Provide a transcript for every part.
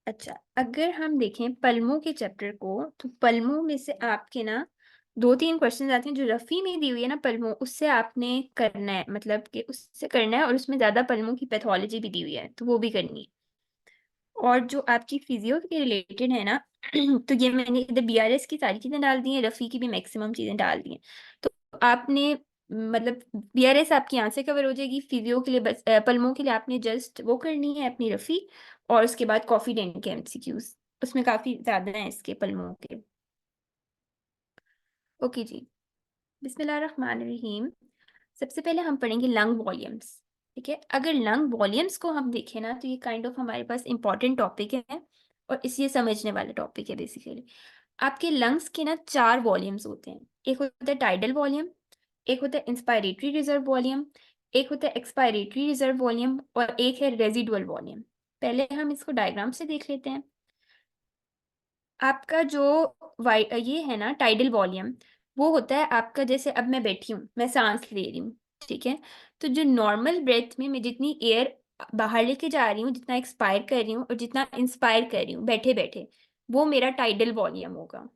अच्छा, अगर हम देखें पल्मों के चैप्टर को, तो पल्मों में से आपके ना 2-3 क्वेश्चन आते हैं जो रफ़ी में दी हुई है ना पल्मों, उससे आपने करना है, मतलब कि उससे करना है, और उसमें ज़्यादा पल्मों की पैथोलॉजी भी दी हुई है, तो वो भी करनी है। और जो आपकी फिजियो के रिलेटेड है ना तो ये मैंने इधर बीआरएस की सारी चीज़ें डाल दी हैं, रफ़ी की भी मैक्सिमम चीज़ें डाल दी हैं। तो आपने मतलब बीआरएस आपकी यहाँ से कवर हो जाएगी, फिजियो के लिए बस पल्मों के लिए आपने जस्ट वो करनी है अपनी रफ़ी, और उसके बाद कॉन्फिडेंट के एमसीक्यूज, उसमें काफ़ी ज़्यादा हैं इसके पल्मों के। ओके जी, बिस्मिल्लाहिर्रहमानिर्रहीम। सबसे पहले हम पढ़ेंगे लंग वॉल्यूम्स। ठीक है, अगर लंग वॉल्यूम्स को हम देखें ना, तो ये काइंड ऑफ हमारे पास इंपॉर्टेंट टॉपिक है, और इसे समझने वाला टॉपिक है बेसिकली। आपके लंग्स के ना 4 वॉल्यूम्स होते हैं। एक होता है टाइडल वॉल्यूम, एक होता है इंस्पायरेटरी रिजर्व वॉल्यूम, एक होता है एक्सपायरेटरी रिजर्व वॉल्यूम, और एक है रेजिडुअल वॉल्यूम। पहले हम इसको डायग्राम से देख लेते हैं। आपका जो ये है ना टाइडल वॉल्यूम, वो होता है आपका, जैसे अब मैं बैठी हूँ, मैं सांस ले रही हूँ, ठीक है। तो जो नॉर्मल ब्रेथ में मैं जितनी एयर बाहर लेके जा रही हूँ, जितना एक्सपायर कर रही हूँ और जितना इंस्पायर कर रही हूँ बैठे बैठे, वो मेरा टाइडल वॉल्यूम होगा।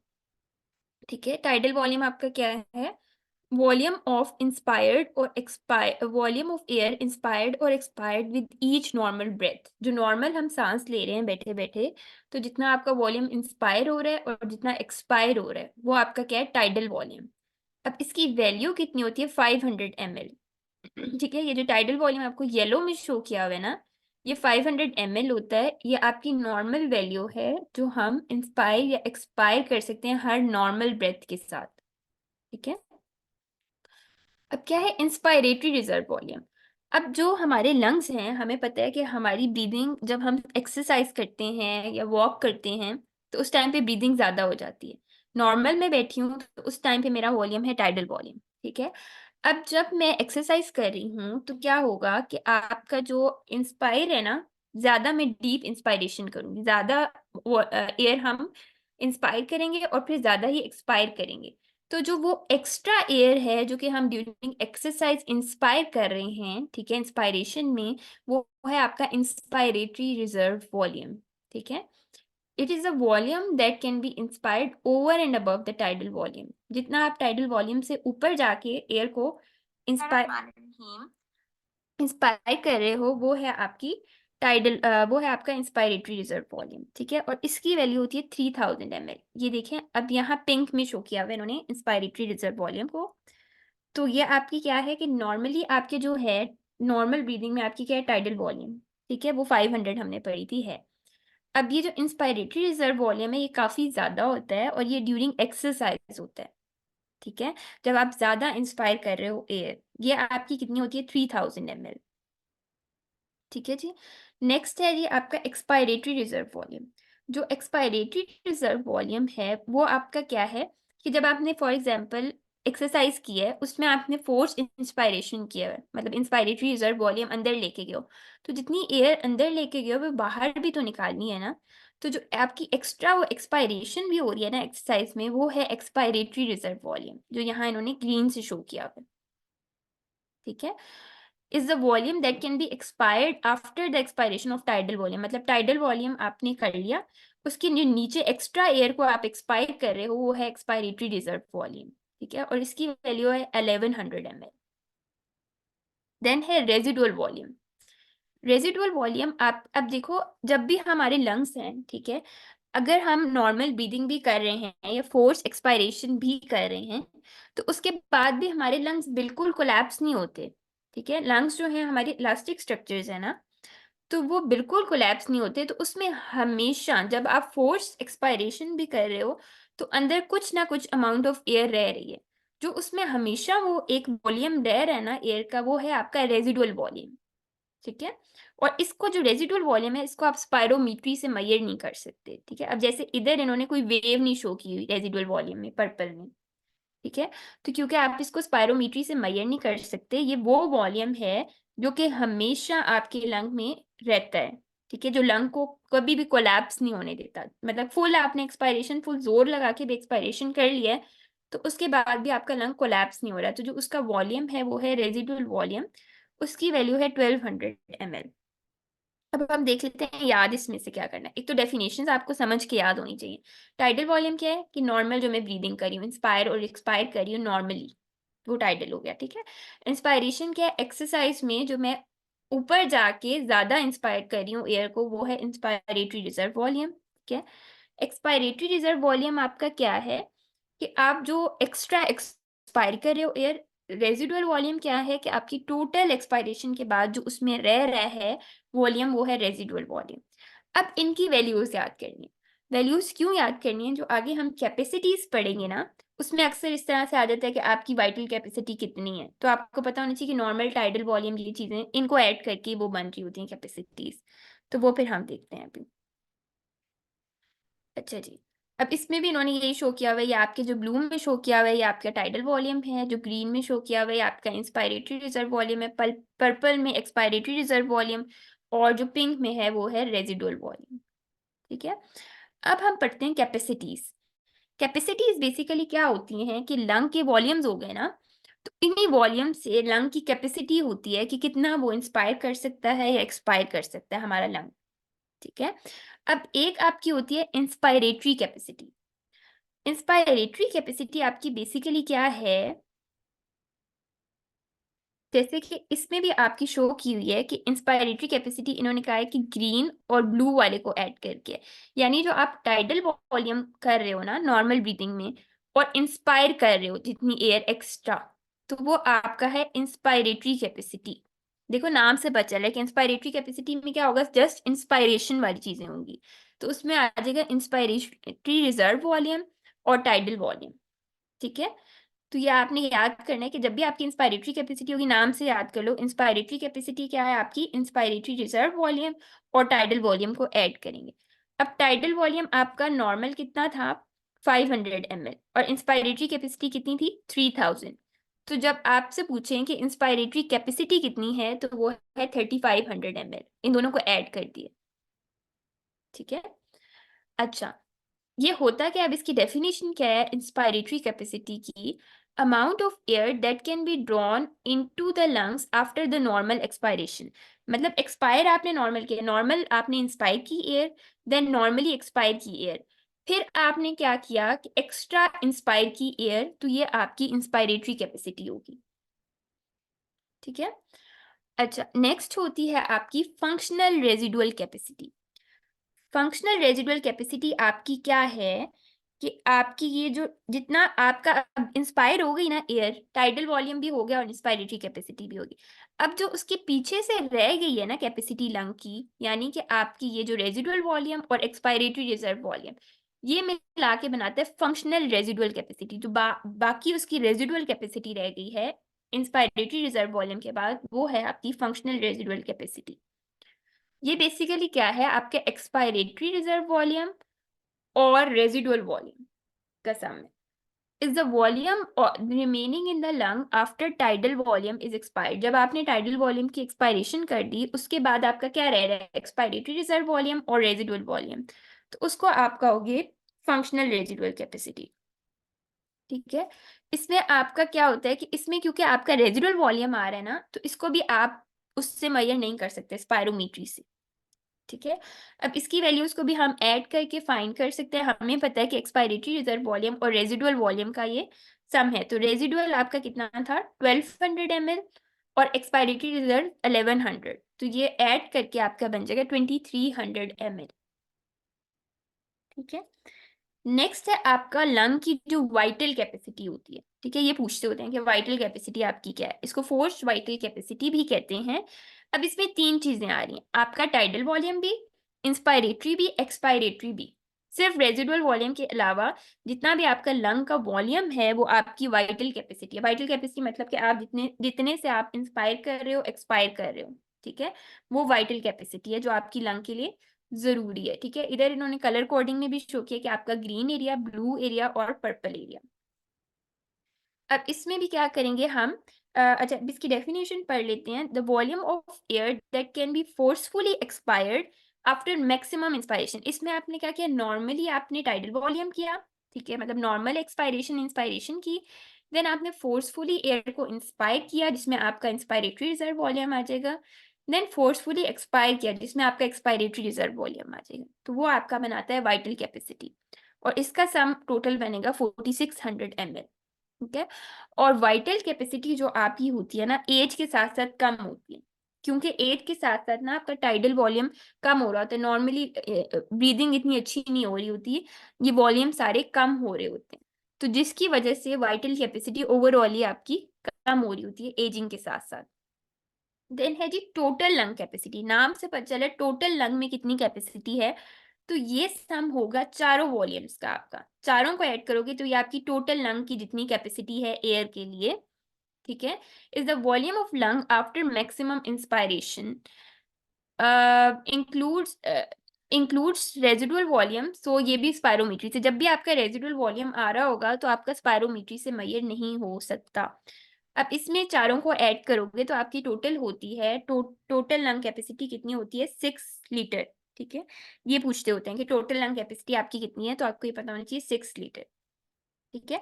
ठीक है, टाइडल वॉल्यूम आपका क्या है? वॉल्यूम ऑफ इंस्पायर्ड और expire, volume of air inspired और expired with each normal breath. जो नॉर्मल हम सांस ले रहे हैं बैठे बैठे, तो जितना आपका वॉल्यूम इंस्पायर हो रहा है और जितना एक्सपायर हो रहा है, वो आपका क्या है? Tidal volume. अब इसकी वैल्यू कितनी होती है? 500 ml। ठीक है, ये जो टाइडल वॉल्यूम आपको येलो में शो किया हुआ है ना, ये 500 ml होता है। ये आपकी नॉर्मल वैल्यू है जो हम इंस्पायर या एक्सपायर कर सकते हैं हर नॉर्मल ब्रेथ के साथ। ठीक है, अब क्या है इंस्पायरेटरी रिजर्व वॉल्यूम? अब जो हमारे लंग्स हैं, हमें पता है कि हमारी ब्रीदिंग, जब हम एक्सरसाइज करते हैं या वॉक करते हैं, तो उस टाइम पे ब्रीदिंग ज़्यादा हो जाती है। नॉर्मल में बैठी हूँ तो उस टाइम पे मेरा वॉल्यूम है टाइडल वॉल्यूम। ठीक है, अब जब मैं एक्सरसाइज कर रही हूँ तो क्या होगा कि आपका जो इंस्पायर है ना, ज़्यादा मैं डीप इंस्पायरेशन करूँगी, ज़्यादा एयर हम इंस्पायर करेंगे और फिर ज़्यादा ही एक्सपायर करेंगे। तो जो वो एक्स्ट्रा एयर है जो कि हम ड्यूरिंग एक्सरसाइज इंस्पायर कर रहे हैं, ठीक है, इंस्पायरेशन में, वो है आपका इंस्पायरेटरी रिजर्व वॉल्यूम। ठीक है, it is a volume that can be inspired over and above the tidal volume. जितना आप टाइडल वॉल्यूम से ऊपर जाके एयर को इंस्पायर इंस्पायर कर रहे हो, वो है आपकी टाइडल, वो है आपका इंस्पायरेटरी रिजर्व वॉल्यूम। ठीक है, और इसकी वैल्यू होती है 3000 ml। ये देखें, अब यहाँ पिंक में शो किया हुआ है इन्होंने इंस्पायरेटरी रिजर्व वॉल्यूम को। तो ये आपकी क्या है कि नॉर्मली आपके जो है, नॉर्मल ब्रीदिंग में आपकी क्या है? Tidal volume. ठीक है, वो 500 हमने पढ़ी थी है। अब ये जो इंस्पायरेटरी रिजर्व वॉल्यूम है, ये काफ़ी ज़्यादा होता है, और ये ड्यूरिंग एक्सरसाइज होता है। ठीक है, जब आप ज़्यादा इंस्पायर कर रहे हो एयर, ये आपकी कितनी होती है? 3000 ml। ठीक है जी, नेक्स्ट है ये आपका एक्सपायरेटरी रिजर्व वॉल्यूम। जो एक्सपायरेटरी रिजर्व वॉल्यूम है, वो आपका क्या है कि जब आपने फॉर एग्जांपल एक्सरसाइज की है, उसमें आपने फोर्स इंस्पायरेशन किया है, मतलब इंस्पायरेटरी रिजर्व वॉल्यूम अंदर लेके गए हो, तो जितनी एयर अंदर लेके गए हो वो बाहर भी तो निकालनी है ना। तो जो आपकी एक्स्ट्रा वो एक्सपायरेशन भी हो रही है ना एक्सरसाइज में, वो है एक्सपायरेटरी रिजर्व वॉल्यूम, जो यहाँ इन्होंने ग्रीन से शो किया हुआ है। ठीक है, is the volume that can be expired after the expiration of tidal volume. मतलब टाइडल वॉल्यूम आपने कर लिया, उसके जो नीचे एक्स्ट्रा एयर को आप एक्सपायर कर रहे हो, वो है एक्सपायरेटरी रिजर्व वॉल्यूम। ठीक है, और इसकी वैल्यू है 1100 ml। देन है रेजिडुअल वॉल्यूम। रेजिडुअल वॉल्यूम आप अब देखो, जब भी हमारे लंग्स हैं, ठीक है, अगर हम नॉर्मल ब्रीदिंग भी कर रहे हैं या फोर्स एक्सपायरेशन भी कर रहे हैं, तो उसके बाद भी हमारे लंग्स बिल्कुल कोलैप्स नहीं होते। ठीक है, लंग्स जो हैं हमारी इलास्टिक स्ट्रक्चर्स है ना, तो वो बिल्कुल कोलैप्स नहीं होते। तो उसमें हमेशा जब आप फोर्स एक्सपायरेशन भी कर रहे हो, तो अंदर कुछ ना कुछ अमाउंट ऑफ एयर रह रही है। जो उसमें हमेशा वो एक वॉल्यूम रह रहा है ना एयर का, वो है आपका रेजिडुअल वॉल्यूम। ठीक है, और इसको जो रेजिडुअल वॉल्यूम है, इसको आप स्पायरोमीट्री से मेजर नहीं कर सकते। ठीक है, अब जैसे इधर इन्होंने कोई वेव नहीं शो की हुई रेजिडुअल वॉल्यूम में पर्पल में। ठीक है, तो क्योंकि आप इसको स्पायरोमीट्री से मेजर नहीं कर सकते, ये वो वॉल्यूम है जो कि हमेशा आपके लंग में रहता है। ठीक है, जो लंग को कभी भी कोलैप्स नहीं होने देता। मतलब फुल आपने एक्सपायरेशन, फुल जोर लगा के भी एक्सपायरेशन कर लिया है, तो उसके बाद भी आपका लंग कोलैप्स नहीं हो रहा। तो जो उसका वॉल्यूम है, वो है रेजिडुअल वॉल्यूम। उसकी वैल्यू है 1200 ml। अब हम देख लेते हैं याद इसमें से क्या करना है। एक तो डेफिनेशंस आपको समझ के याद होनी चाहिए। टाइडल वॉल्यूम क्या है कि नॉर्मल जो मैं ब्रीदिंग कर रही हूँ, इंस्पायर और एक्सपायर कर रही हूँ नॉर्मली, वो टाइडल हो गया, ठीक है। इंस्पायरेशन क्या है, एक्सरसाइज में जो मैं ऊपर जाके ज्यादा इंस्पायर कर रही हूँ एयर को, वो है इंस्पायरेटरी रिजर्व वॉल्यूम, ठीक है। एक्सपायरेटरी रिजर्व वॉल्यूम आपका क्या है कि आप जो एक्स्ट्रा एक्सपायर कर रहे हो एयर। रेजिडुअल वॉल्यूम क्या है कि आपकी टोटल एक्सपायरेशन के बाद जो उसमें रह रहा है वॉल्यूम, वो है रेजिडुअल वॉल्यूम। अब इनकी वैल्यूज याद करनी है। वैल्यूज क्यों याद करनी है, जो आगे हम कैपेसिटीज पढ़ेंगे ना, उसमें अक्सर इस तरह से आ जाता है कि आपकी वाइटल कैपेसिटी कितनी है, तो आपको पता होना चाहिए कि नॉर्मल टाइडल वॉल्यूम, ये चीजें इनको ऐड करके वो बन रही होती हैं कैपेसिटीज। तो वो फिर हम देखते हैं अभी। अच्छा जी। अब इसमें भी इन्होंने यही शो किया हुआ है, ये आपके जो ब्लू में शो किया हुआ है ये आपका टाइडल वॉल्यूम है, जो ग्रीन में शो किया हुआ है आपका इंस्पायरेटरी रिजर्व वॉल्यूम है, पर्पल में एक्सपायरेटरी रिजर्व वॉल्यूम, और जो पिंक में है वो है रेजिडुअल वॉल्यूम, ठीक है। अब हम पढ़ते हैं कैपेसिटीज। कैपेसिटीज बेसिकली क्या होती हैं कि लंग के वॉल्यूम्स हो गए ना, तो इन्हीं वॉल्यूम से लंग की कैपेसिटी होती है कि कितना वो इंस्पायर कर सकता है या एक्सपायर कर सकता है हमारा लंग, ठीक है। अब एक आपकी होती है इंस्पायरेटरी कैपेसिटी। इंस्पायरेटरी कैपेसिटी आपकी बेसिकली क्या है, जैसे कि इसमें भी आपकी शो की हुई है कि इंस्पायरेटरी कैपेसिटी इन्होंने कहा है कि ग्रीन और ब्लू वाले को ऐड करके, यानी जो आप टाइडल वॉल्यूम कर रहे हो ना नॉर्मल ब्रीथिंग में, और इंस्पायर कर रहे हो जितनी एयर एक्स्ट्रा, तो वो आपका है इंस्पायरेटरी कैपेसिटी। देखो नाम से पता चला है कि इंस्पायरेटरी कैपेसिटी में क्या होगा, जस्ट इंस्पायरेशन वाली चीजें होंगी, तो उसमें आ जाएगा इंस्पायरेटरी रिजर्व वॉल्यूम और टाइडल वॉल्यूम, ठीक है। तो ये आपने याद करना है कि जब भी आपकी इंस्पायरेटरी कैपेसिटी होगी, नाम से याद कर लो, इंस्पायरेटरी कैपेसिटी क्या है आपकी, इंस्पायरेटरी रिजर्व वॉल्यूम और टाइडल वॉल्यूम को ऐड करेंगे। अब टाइडल वॉल्यूम आपका नॉर्मल कितना था, 500 ml, और इंस्पायरेटरी कैपेसिटी कितनी थी, 3000। तो जब आपसे पूछें कि इंस्पायरेटरी कैपेसिटी कितनी है, तो वो है 3500 ml, इन दोनों को ऐड कर दिए, ठीक है। अच्छा, ये होता क्या है, अब इसकी डेफिनेशन क्या है इंस्पायरेटरी कैपेसिटी की, amount of air that can be drawn into the lungs after the normal expiration. मतलब एक्सपायर आपने नॉर्मल किया, नॉर्मल आपने इंस्पायर की एयर, देन नॉर्मली एक्सपायर की एयर, फिर आपने क्या किया कि एक्स्ट्रा इंस्पायर की एयर, तो ये आपकी इंस्पायरेटरी कैपेसिटी होगी, ठीक है। अच्छा, नेक्स्ट होती है आपकी functional residual capacity. Functional residual capacity आपकी क्या है कि आपकी ये जो जितना आपका इंस्पायर हो गई ना एयर, टाइडल वॉल्यूम भी हो गया और इंस्पायरेटरी कैपेसिटी भी होगी, अब जो उसके पीछे से रह गई है ना कैपेसिटी लंग की, यानी कि आपकी ये जो रेजिडुअल वॉल्यूम और एक्सपायरेटरी रिजर्व वॉल्यूम, ये मिला के बनाता है फंक्शनल रेजिडुअल कैपेसिटी। जो बाकी उसकी रेजिडुअल कैपेसिटी रह गई है इंस्पायरेटरी रिजर्व वॉल्यूम के बाद, वो है आपकी फंक्शनल रेजिडुअल कैपेसिटी। ये बेसिकली क्या है, आपके एक्सपायरेटरी रिजर्व वॉल्यूम और रेजिडुअल वॉल्यूम का सम है। Is the volume remaining in the lung after tidal volume is expired. जब आपने टाइडल वॉल्यूम की एक्सपायरेशन कर दी, उसके बाद आपका क्या रह रहा है, एक्सपायरेटरी रिजर्व वॉल्यूम और रेजिडुअल वॉल्यूम, तो उसको आप कहोगे फंक्शनल रेजिडुअल कैपेसिटी, ठीक है। इसमें आपका क्या होता है कि इसमें क्योंकि आपका रेजिडुअल वॉल्यूम आ रहा है ना, तो इसको भी आप उससे मेजर नहीं कर सकते स्पायरोमीट्री से, ठीक है। अब इसकी वैल्यूज को भी हम ऐड करके फाइंड कर सकते हैं। हमें पता है कि एक्सपायरेटरी रिजर्व वॉल्यूम और रेजिडुअल वॉल्यूम का ये सम है, तो रेजिडुअल आपका कितना था 1200 ml, और एक्सपायरेटरी रिजर्व 1100, तो ये ऐड करके आपका बन जाएगा 2300 ml, ठीक है। नेक्स्ट है आपका लंग की जो वाइटल कैपेसिटी होती है, ठीक है। ये पूछते होते हैं कि वाइटल कैपेसिटी आपकी क्या है, इसको फोर्स्ड वाइटल कैपेसिटी भी कहते हैं। अब इसमें तीन चीजें आ रही हैं, आपका टाइडल वॉल्यूम भी, इंस्पायरेटरी भी, एक्सपायरेटरी भी। सिर्फ रेजिडुअल वॉल्यूम के अलावा जितना भी आपका लंग का वॉल्यूम है, वो आपकी वाइटल कैपेसिटी है। वाइटल कैपेसिटी मतलब कि आप जितने जितने से आप इंस्पायर कर रहे हो, एक्सपायर कर रहे हो, ठीक है, वो वाइटल कैपेसिटी है जो आपकी लंग के लिए जरूरी है, ठीक है। इधर इन्होंने कलर कोडिंग में भी शो किया कि आपका ग्रीन एरिया, ब्लू एरिया और पर्पल एरिया। अब इसमें भी क्या करेंगे हम, अच्छा अब इसकी डेफिनेशन पढ़ लेते हैं। The volume of air that can be forcefully expired after maximum inspiration. इसमें आपने क्या किया, नॉर्मली आपने टाइडल वॉल्यूम किया, ठीक है, मतलब नॉर्मल एक्सपायरेशन इंस्पायरेशन की, देन आपने फोर्सफुली एयर को इंस्पायर किया, जिसमें आपका इंस्पायरेटरी रिजर्व वॉल्यूम आ जाएगा, देन फोर्सफुली एक्सपायर किया, जिसमें आपका एक्सपायरेटरी रिजर्व वॉल्यूम आ जाएगा, तो वो आपका बनाता है वाइटल कैपेसिटी, और इसका सम टोटल बनेगा 4600 ml। ठीक है, और वाइटल कैपेसिटी जो आपकी होती है ना, एज के साथ साथ कम होती है, क्योंकि एज के साथ साथ ना आपका टाइडल वॉल्यूम कम हो रहा होता है, नॉर्मली ब्रीदिंग इतनी अच्छी नहीं हो रही होती है, ये वॉल्यूम सारे कम हो रहे होते हैं, तो जिसकी वजह से वाइटल कैपेसिटी ओवरऑल ही आपकी कम हो रही होती है एजिंग के साथ साथ। देन है जी टोटल लंग कैपेसिटी, नाम से पता चला टोटल लंग में कितनी कैपेसिटी है, तो ये सम होगा चारों वॉल्यूम्स का, आपका चारों को ऐड करोगे तो ये आपकी टोटल लंग की जितनी कैपेसिटी है एयर के लिए, ठीक है, is the volume of lung after maximum inspiration, includes includes residual volume, so ये भी स्पायरोमीट्री से, जब भी आपका रेजिडुअल वॉल्यूम आ रहा होगा तो आपका स्पायरोमीट्री से मेजर नहीं हो सकता। अब इसमें चारों को ऐड करोगे तो आपकी टोटल होती है, टोटल लंग कैपेसिटी कितनी होती है, 6 लीटर। ठीक है, ये पूछते होते हैं कि टोटल लंग कैपेसिटी आपकी कितनी है, तो आपको ये पता होना चाहिए 6 लीटर। ठीक है,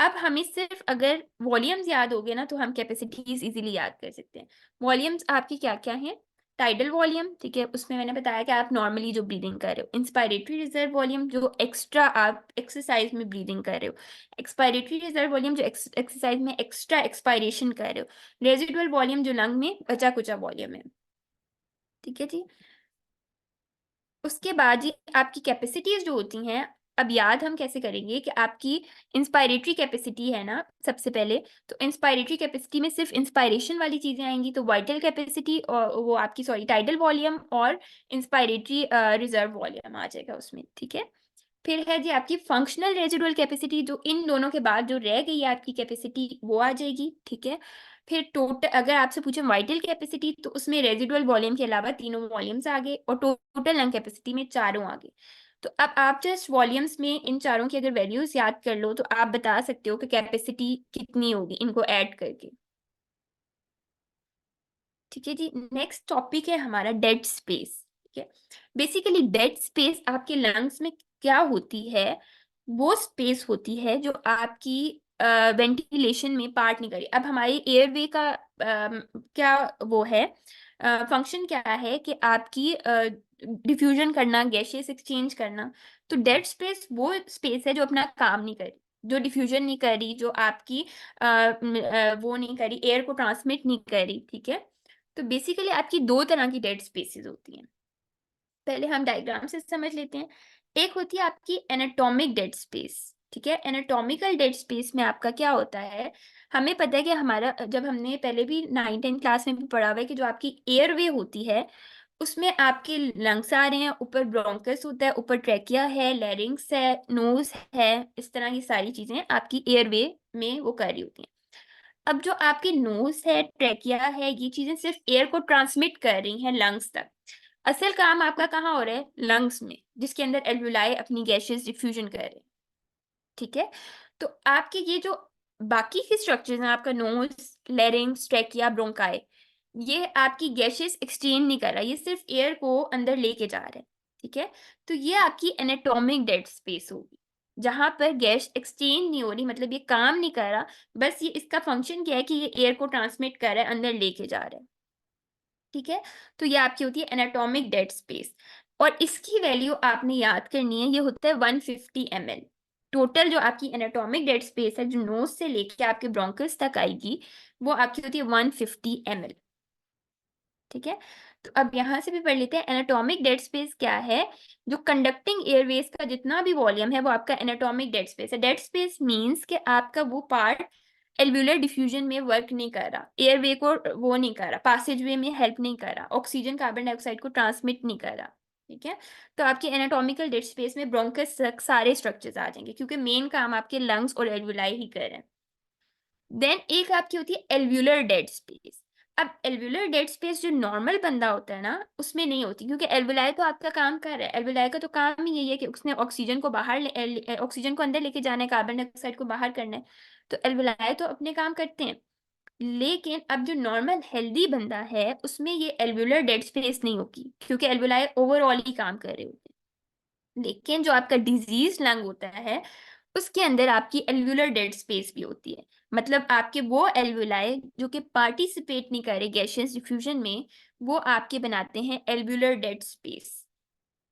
अब हमें सिर्फ अगर वॉल्यूम्स याद हो गए ना तो हम कैपेसिटीज इजीली याद कर सकते हैं। वॉल्यूम्स आपकी क्या क्या हैं, टाइडल वॉल्यूम, ठीक है, उसमें मैंने बताया कि आप नॉर्मली जो ब्रीदिंग कर रहे हो, इंस्पायरेटरी रिजर्व वॉल्यूम जो एक्स्ट्रा आप एक्सरसाइज में ब्रीदिंग कर रहे हो, एक्सपायरेटरी रिजर्व वॉल्यूम जो एक्सरसाइज में एक्स्ट्रा एक्सपायरेशन कर रहे हो, रेजिडुअल वॉल्यूम जो लंग में बचा कुचा वॉल्यूम है। ठीक है जी, उसके बाद जी आपकी कैपेसिटीज जो होती हैं, अब याद हम कैसे करेंगे कि आपकी इंस्पायरेटरी कैपेसिटी है ना, सबसे पहले तो इंस्पायरेटरी कैपेसिटी में सिर्फ इंस्पायरेशन वाली चीजें आएंगी, तो वाइटल कैपेसिटी और वो आपकी सॉरी टाइडल वॉल्यूम और इंस्पायरेटरी रिजर्व वॉल्यूम आ जाएगा उसमें। ठीक है, फिर है जी आपकी फंक्शनल रेजिडुअल कैपेसिटी, जो इन दोनों के बाद जो रह गई है आपकी कैपेसिटी वो आ जाएगी। ठीक है, फिर टोटल अगर आपसे पूछे वाइटल कैपेसिटी तो उसमें रेजिडुअल वॉल्यूम के अलावा तीनों वॉल्यूम्स आ गए, और टोटल लंग कैपेसिटी में चारों आ गए। तो अब आप जस्ट वॉल्यूम्स में इन चारों की अगर वैल्यूज याद कर लो तो आप बता सकते हो कि कैपेसिटी कितनी होगी इनको ऐड करके। ठीक है जी, नेक्स्ट टॉपिक है हमारा डेड स्पेस। ठीक है, बेसिकली डेड स्पेस आपके लंग्स में क्या होती है, वो स्पेस होती है जो आपकी वेंटिलेशन में पार्ट नहीं करी। अब हमारी एयरवे का क्या वो है, फंक्शन क्या है कि आपकी डिफ्यूजन करना, गैसेस एक्सचेंज करना, तो डेड स्पेस वो स्पेस है जो अपना काम नहीं करी, जो डिफ्यूजन नहीं करी, जो आपकी वो नहीं करी, एयर को ट्रांसमिट नहीं करी। ठीक है, तो बेसिकली आपकी दो तरह की डेड स्पेसेस होती हैं, पहले हम डायग्राम से समझ लेते हैं। एक होती है आपकी एनाटॉमिक डेड स्पेस। ठीक है, एनाटॉमिकल डेड स्पेस में आपका क्या होता है, हमें पता है कि हमारा, जब हमने पहले भी 9th-10th क्लास में भी पढ़ा हुआ है कि जो आपकी एयरवे होती है उसमें आपके लंग्स आ रहे हैं, ऊपर ब्रोंकस होता है, ऊपर ट्रैकिया है, लैरिंग्स है, नोज है, इस तरह की सारी चीजें आपकी एयरवे में वो कर रही होती हैं। अब जो आपकी नोज है, ट्रैकिया है, ये चीजें सिर्फ एयर को ट्रांसमिट कर रही हैं लंग्स तक, असल काम आपका कहाँ हो रहा है, लंग्स में, जिसके अंदर एल्वुलाई अपनी गैसेस डिफ्यूजन कर रहे हैं। ठीक है, तो आपके ये जो बाकी के स्ट्रक्चर्स हैं, आपका नोज, लैरिंग्स, ट्रैकिया, ब्रोंकाई, ये आपकी गैसेस एक्सचेंज नहीं कर रहा, ये सिर्फ एयर को अंदर लेके जा रहा है। ठीक है, तो ये आपकी एनाटॉमिक डेड स्पेस होगी, जहां पर गैस एक्सचेंज नहीं हो रही, मतलब ये काम नहीं कर रहा, बस ये इसका फंक्शन क्या है कि ये एयर को ट्रांसमिट कर रहा है, अंदर लेके जा रहा है। ठीक है, तो ये आपकी होती है एनाटॉमिक डेड स्पेस, और इसकी वैल्यू आपने याद करनी है, ये होता है 150 ml। टोटल जो आपकी एनाटॉमिक डेड स्पेस है, जो नोज से लेके आपके ब्रोंकस तक आएगी, वो आपकी होती है 150 ml। ठीक है, तो अब यहां से भी पढ़ लेते हैं एनाटॉमिक डेड स्पेस क्या है, जो कंडक्टिंग एयरवेज का जितना भी वॉल्यूम है वो आपका एनाटॉमिक डेड स्पेस है। डेड स्पेस मींस कि आपका वो पार्ट एल्वुलर डिफ्यूजन में वर्क नहीं कर रहा, एयरवे को वो नहीं कर रहा, पासेज वे में हेल्प नहीं कर रहा, ऑक्सीजन कार्बन डाइऑक्साइड को ट्रांसमिट नहीं कर रहा। ठीक है, तो आपके एनाटॉमिकल डेड स्पेस में ब्रोंकस तक सारे स्ट्रक्चर्स आ जाएंगे, क्योंकि मेन काम आपके लंग्स और एल्वुलाई ही कर रहे हैं। देन एक आपकी होती है एल्वुलर डेड स्पेस। अब एल्वुलर डेड स्पेस जो नॉर्मल बंदा होता है ना उसमें नहीं होती, क्योंकि एल्वुलाई तो आपका काम कर रहा है, एल्वुलाई का तो काम ही यही है कि उसने ऑक्सीजन को बाहर ऑक्सीजन को अंदर लेके जाना है, कार्बन डाइऑक्साइड को बाहर करना है, तो एल्वुलाई तो अपने काम करते हैं। लेकिन अब जो नॉर्मल हेल्दी बंदा है उसमें ये एल्वुलर डेड स्पेस नहीं होगी, क्योंकि एल्वुलाई ओवरऑल ही काम कर रहे होते हैं। लेकिन जो आपका डिजीज लंग होता है उसके अंदर आपकी एल्वुलर डेड स्पेस भी होती है, मतलब आपके वो एल्वुलाई जो कि पार्टिसिपेट नहीं करे गैसियस डिफ्यूजन में, वो आपके बनाते हैं एल्व्यूलर डेड स्पेस,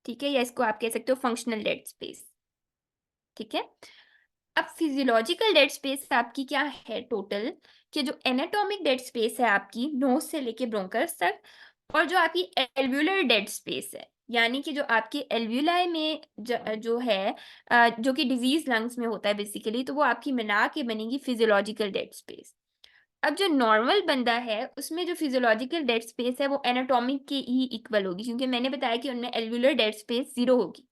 ठीक है, या इसको आप कह सकते हो फंक्शनल डेड स्पेस, ठीक है। अब फिजियोलॉजिकल डेड स्पेस आपकी क्या है टोटल, कि जो एनाटॉमिक डेड स्पेस है आपकी नोज से लेके ब्रोंकस तक, और जो आपकी एल्व्यूलर डेड स्पेस है, यानी कि जो आपके एल्व्यूलाई में जो है जो कि डिजीज लंग्स में होता है बेसिकली, तो वो आपकी मिला के बनेगी फिजियोलॉजिकल डेड स्पेस। अब जो नॉर्मल बंदा है उसमें जो फिजियोलॉजिकल डेड स्पेस है वो एनाटॉमिक के ही इक्वल होगी, क्योंकि मैंने बताया कि उनमें एल्व्यूलर डेड स्पेस 0 होगी,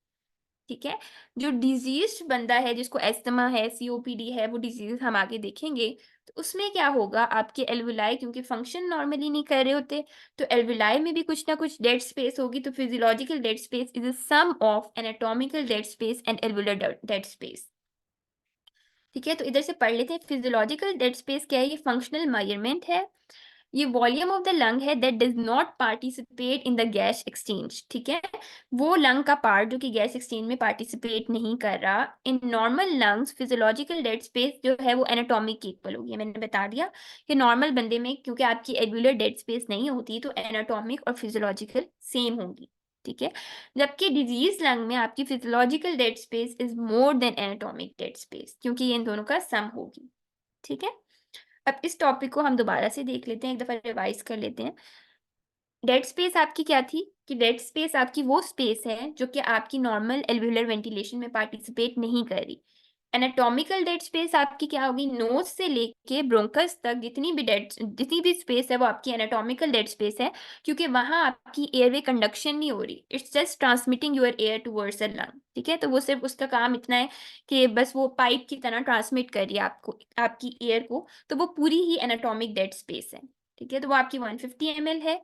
ठीक है। जो डिजीज्ड बंदा है जिसको एस्थमा है, सीओपीडी है, वो डिजीज हम आगे देखेंगे, तो उसमें क्या होगा, आपके एल्वुलाई क्योंकि फंक्शन नॉर्मली नहीं कर रहे होते, तो एल्वुलाई में भी कुछ ना कुछ डेड स्पेस होगी। तो physiological dead space is a sum of anatomical dead space and alveolar dead space, ठीक है। तो इधर से पढ़ लेते हैं, फिजियोलॉजिकल डेड स्पेस क्या है, ये फंक्शनल मेजरमेंट है, ये वॉल्यूम ऑफ द लंग है that does not participate in the gas exchange, ठीक है। वो लंग का पार्ट जो कि गैस एक्सचेंज में पार्टिसिपेट नहीं कर रहा। In normal lungs physiological dead space जो है वो एनाटॉमिक के इक्वल होगी। मैंने बता दिया कि नॉर्मल बंदे में क्योंकि आपकी एल्वुलर डेड स्पेस नहीं होती, तो एनाटॉमिक और फिजियोलॉजिकल सेम होगी, ठीक है। जबकि डिजीज लंग में आपकी physiological dead space is more than anatomic dead space, क्योंकि ये इन दोनों का सम होगी, ठीक है। अब इस टॉपिक को हम दोबारा से देख लेते हैं, एक दफा रिवाइज कर लेते हैं। डेड स्पेस आपकी क्या थी, कि डेड स्पेस आपकी वो स्पेस है जो कि आपकी नॉर्मल एल्वुलर वेंटिलेशन में पार्टिसिपेट नहीं कर रही। एनाटॉमिकल डेड स्पेस आपकी क्या होगी, नोज से लेके ब्रोंकस तक जितनी भी स्पेस है वो आपकी एनाटॉमिकल डेड स्पेस है, क्योंकि वहां आपकी एयरवे कंडक्शन नहीं हो रही, it's just transmitting your air towards the lung, ठीक है। तो वो सिर्फ उसका काम इतना है कि बस वो पाइप की तरह ट्रांसमिट कर रही है आपको आपकी एयर को, तो वो पूरी ही एनाटॉमिक डेड स्पेस है, ठीक है। तो वो आपकी 150 ml है।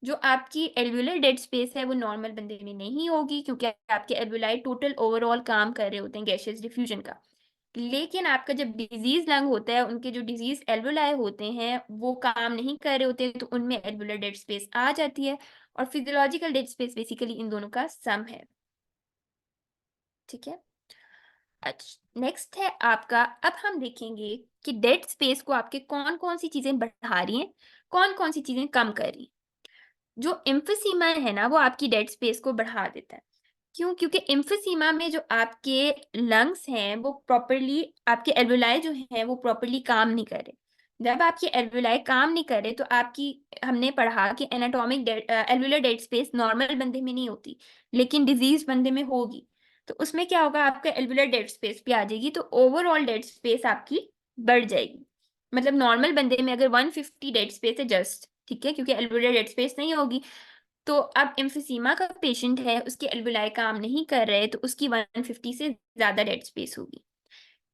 जो आपकी एल्वुलर डेड स्पेस है वो नॉर्मल बंदे में नहीं होगी, क्योंकि आपके एल्वुलाई टोटल ओवरऑल काम कर रहे होते हैं गैसियस डिफ्यूजन का। लेकिन आपका जब डिजीज लंग होता है, उनके जो डिजीज एल्वुलाई होते हैं वो काम नहीं कर रहे होते, तो उनमें एल्वुलर डेड स्पेस आ जाती है, और फिजियोलॉजिकल डेड स्पेस बेसिकली इन दोनों का सम है, ठीक है। अच्छा, नेक्स्ट है आपका, अब हम देखेंगे कि डेड स्पेस को आपके कौन कौन सी चीजें बढ़ा रही हैं, कौन कौन सी चीजें कम कर रही हैं। जो एम्फीसीमा है ना वो आपकी डेड स्पेस को बढ़ा देता है। क्यों, क्योंकि एम्फीसीमा में जो आपके लंग्स हैं वो प्रॉपरली, आपके एल्वुलाई जो हैं वो प्रॉपरली काम नहीं कर रहे। जब आपके एल्वुलाई काम नहीं कर रहे तो आपकी, हमने पढ़ा कि anatomic alveolar dead space normal बंदे में नहीं होती, लेकिन डिजीज बंदे में होगी। तो उसमें क्या होगा, आपका एल्वुलर डेड स्पेस भी आ जाएगी, तो ओवरऑल डेड स्पेस आपकी बढ़ जाएगी। मतलब नॉर्मल बंदे में अगर 150 डेड स्पेस है जस्ट, ठीक है, क्योंकि एल्वुलर डेड स्पेस नहीं होगी, तो अब एम्फीसीमा का पेशेंट है, उसके एल्वुलाई काम नहीं कर रहे, तो उसकी 150 से ज्यादा डेड स्पेस होगी।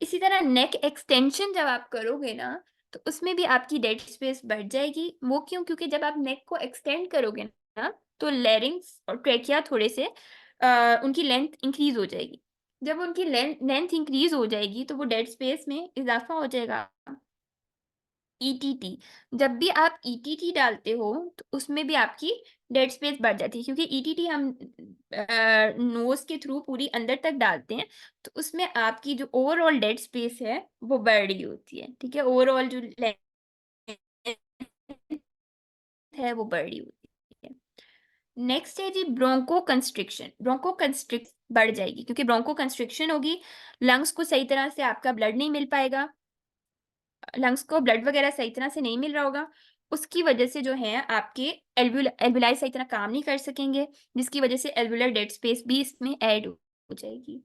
इसी तरह नेक एक्सटेंशन जब आप करोगे ना, तो उसमें भी आपकी डेड स्पेस बढ़ जाएगी। वो क्यों, क्योंकि जब आप नेक को एक्सटेंड करोगे ना, तो लेरिंग्स और ट्रेकिया थोड़े से उनकी लेंथ इंक्रीज हो जाएगी। जब उनकी लेंथ इंक्रीज हो जाएगी तो वो डेड स्पेस में इजाफा हो जाएगा। ईटीटी, जब भी आप ईटीटी डालते हो तो उसमें भी आपकी डेड स्पेस बढ़ जाती है, क्योंकि ईटीटी हम नोज के थ्रू पूरी अंदर तक डालते हैं, तो उसमें आपकी जो ओवरऑल डेड स्पेस है वो बढ़ रही होती है, ठीक है। ओवरऑल जो लेंथ है वो बढ़ रही होती है। नेक्स्ट है जी ब्रोंको कंस्ट्रिक्शन। ब्रोंको कंस्ट्रिक्ट बढ़ जाएगी, क्योंकि ब्रोंको कंस्ट्रिक्शन होगी, लंग्स को सही तरह से आपका ब्लड नहीं मिल पाएगा, लंग्स को ब्लड वगैरह सही तरह से नहीं मिल रहा होगा, उसकी वजह से जो है आपके एल्वुलाई सही तरह काम नहीं कर सकेंगे, जिसकी वजह से एल्वुलर डेड स्पेस भी इसमें ऐड हो जाएगी।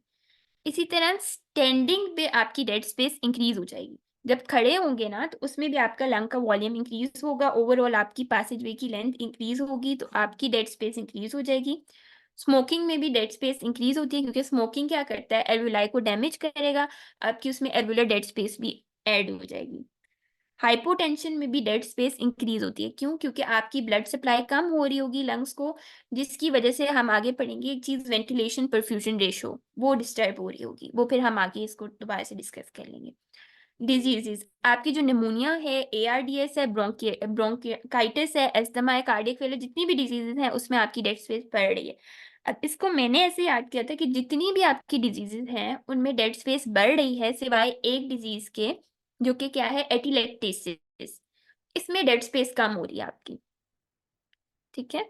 इसी तरह स्टैंडिंग पे आपकी डेड स्पेस इंक्रीज हो जाएगी। जब खड़े होंगे ना तो उसमें भी आपका लंग का वॉल्यूम इंक्रीज होगा, ओवरऑल आपकी पैसेज वे की लेंथ इंक्रीज होगी, तो आपकी डेड स्पेस इंक्रीज हो जाएगी। स्मोकिंग में भी डेड स्पेस इंक्रीज होती है, क्योंकि स्मोकिंग क्या करता है, एल्वुलाई को डैमेज करेगा, आपकी उसमें एल्वुलर डेड स्पेस भी ऐड हो जाएगी। हाइपोटेंशन में भी डेड स्पेस इंक्रीज होती है। क्यों, क्योंकि आपकी ब्लड सप्लाई कम हो रही होगी लंग्स को, जिसकी वजह से हम आगे पढ़ेंगे एक चीज, वेंटिलेशन परफ्यूजन रेशो, वो डिस्टर्ब हो रही होगी, वो फिर हम आगे इसको दोबारा से डिस्कस कर लेंगे। डिजीजेस, आपकी जो निमोनिया है, एआरडीएस है, ब्रोंकाइटिस है, एस्थमा है, कार्डियक फेलियर, जितनी भी डिजीजेस हैं उसमें आपकी डेड स्पेस बढ़ रही है। अब इसको मैंने ऐसे याद किया था कि जितनी भी आपकी डिजीजेस हैं उनमें डेड स्पेस बढ़ रही है, सिवाय एक डिजीज के, जो कि क्या है, एटिलेक्टेसिस। इसमें डेड स्पेस कम हो रही है आपकी, ठीक है।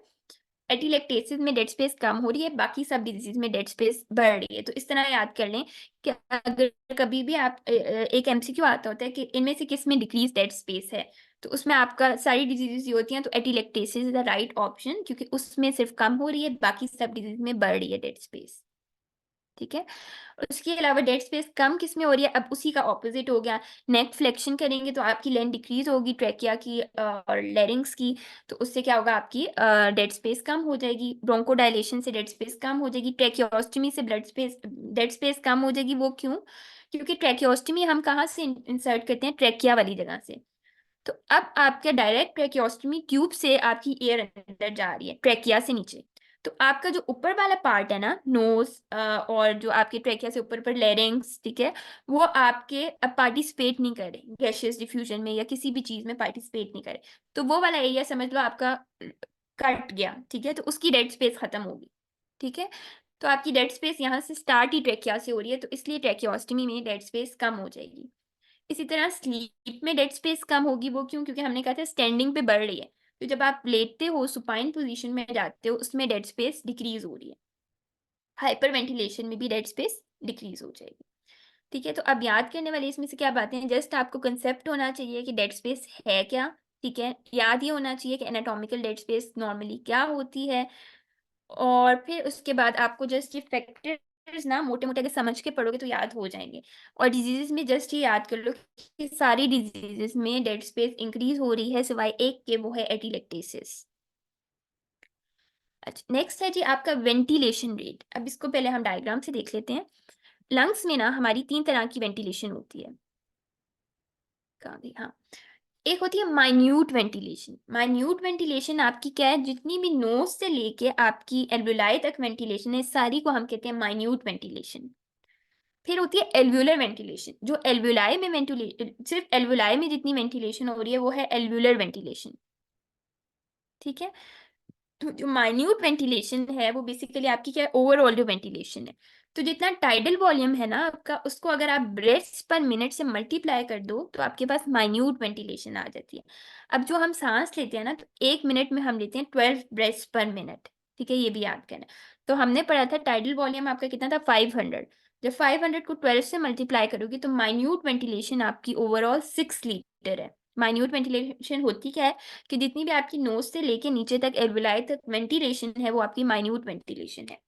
एटिलेक्टेसिस में डेड स्पेस कम हो रही है, बाकी सब डिजीज में डेड स्पेस बढ़ रही है। तो इस तरह याद कर लें कि अगर कभी भी आप एक एमसीक्यू आता होता है कि इनमें से किस में डिक्रीज डेड स्पेस है, तो उसमें आपका सारी डिजीजेस ये होती हैं, तो एटिलेक्टेसिस इज द राइट ऑप्शन, क्योंकि उसमें सिर्फ कम हो रही है, बाकी सब डिजीज में बढ़ रही है डेड स्पेस। ठीक है। उसके अलावा डेड स्पेस कम किस में हो रही है, अब उसी का ऑपोजिट हो गया। नेक फ्लेक्शन करेंगे तो आपकी लेंथ डिक्रीज होगी ट्रैकिया की और लेरिंग्स की, तो उससे क्या होगा, आपकी डेड स्पेस कम हो जाएगी। ब्रोंकोडायलेशन से डेड स्पेस कम हो जाएगी। ट्रैकियोस्टमी से ब्लड स्पेस डेड स्पेस कम हो जाएगी। वो क्यों? क्योंकि ट्रैकियोस्टमी हम कहाँ से इंसर्ट करते हैं, ट्रैकिया वाली जगह से। तो अब आपके डायरेक्ट ट्रैकियोस्टमी ट्यूब से आपकी एयर अंदर जा रही है ट्रैकिया से नीचे। तो आपका जो ऊपर वाला पार्ट है ना, नोज और जो आपके ट्रैकिया से ऊपर पर लेरिंग्स, ठीक है, वो आपके अब पार्टिसिपेट नहीं करे गैसियस डिफ्यूजन में या किसी भी चीज में पार्टिसिपेट नहीं करे। तो वो वाला एरिया समझ लो आपका कट गया। ठीक है। तो उसकी डेड स्पेस खत्म होगी। ठीक है। तो आपकी डेड स्पेस यहाँ से स्टार्ट ही ट्रैकिया से हो रही है, तो इसलिए ट्रैकियोस्टमी में डेड स्पेस कम हो जाएगी। इसी तरह स्लीप में डेड स्पेस कम होगी। वो क्यों? क्योंकि हमने कहा था स्टैंडिंग पे बढ़ रही है, तो जब आप लेटते हो, सुपाइन पोजीशन में जाते हो, उसमें डेड स्पेस डिक्रीज हो रही है। हाइपर वेंटिलेशन में भी डेड स्पेस डिक्रीज हो जाएगी। ठीक है। तो अब याद करने वाली इसमें से क्या बातें हैं, जस्ट आपको कंसेप्ट होना चाहिए कि डेड स्पेस है क्या। ठीक है। याद ये होना चाहिए कि एनाटॉमिकल डेड स्पेस नॉर्मली क्या होती है, और फिर उसके बाद आपको जस्ट ये फैक्टर्स ना मोटे मोटे अगर समझ के पढ़ोगे तो याद हो जाएंगे। और डिजीजेस में जस्ट ये याद कर लो कि सारी डिजीजेस में डेड स्पेस इंक्रीज हो रही है सिवाय एक के, वो है एटिलेक्टेसिस। अच्छा, नेक्स्ट है जी आपका वेंटिलेशन रेट। अब इसको पहले हम डायग्राम से देख लेते हैं। लंग्स में ना हमारी 3 तरह की वेंटिलेशन होती है। कहाँ गई? हाँ, एक होती है माइन्यूट वेंटिलेशन। माइन्यूट वेंटिलेशन आपकी क्या है, जितनी भी नोज से लेके आपकी एल्वुलाई तक वेंटिलेशन है, सारी को हम कहते हैं माइन्यूट वेंटिलेशन। फिर होती है एल्वुलर वेंटिलेशन। जो एल्वुलाई में वेंटिलेशन, सिर्फ एल्वुलाई में जितनी वेंटिलेशन हो रही है वो है एल्वुलर वेंटिलेशन। ठीक है। तो जो माइन्यूट वेंटिलेशन है वो बेसिकली आपकी क्या है, ओवरऑल जो वेंटिलेशन है। तो जितना टाइडल वॉल्यूम है ना आपका, उसको अगर आप ब्रेथ्स पर मिनट से मल्टीप्लाई कर दो तो आपके पास माइन्यूट वेंटिलेशन आ जाती है। अब जो हम सांस लेते हैं ना, तो 1 मिनट में हम लेते हैं 12 ब्रेथ्स पर मिनट। ठीक है, ये भी याद करना। तो हमने पढ़ा था टाइडल वॉल्यूम आपका कितना था, 500। जब 500 को 12 से मल्टीप्लाई करोगे तो माइन्यूट वेंटिलेशन आपकी ओवरऑल 6 लीटर है। माइन्यूट वेंटिलेशन होती क्या है कि जितनी भी आपकी नोज से लेके नीचे तक एल्वुलाई तक वेंटिलेशन है वो आपकी माइन्यूट वेंटिलेशन है।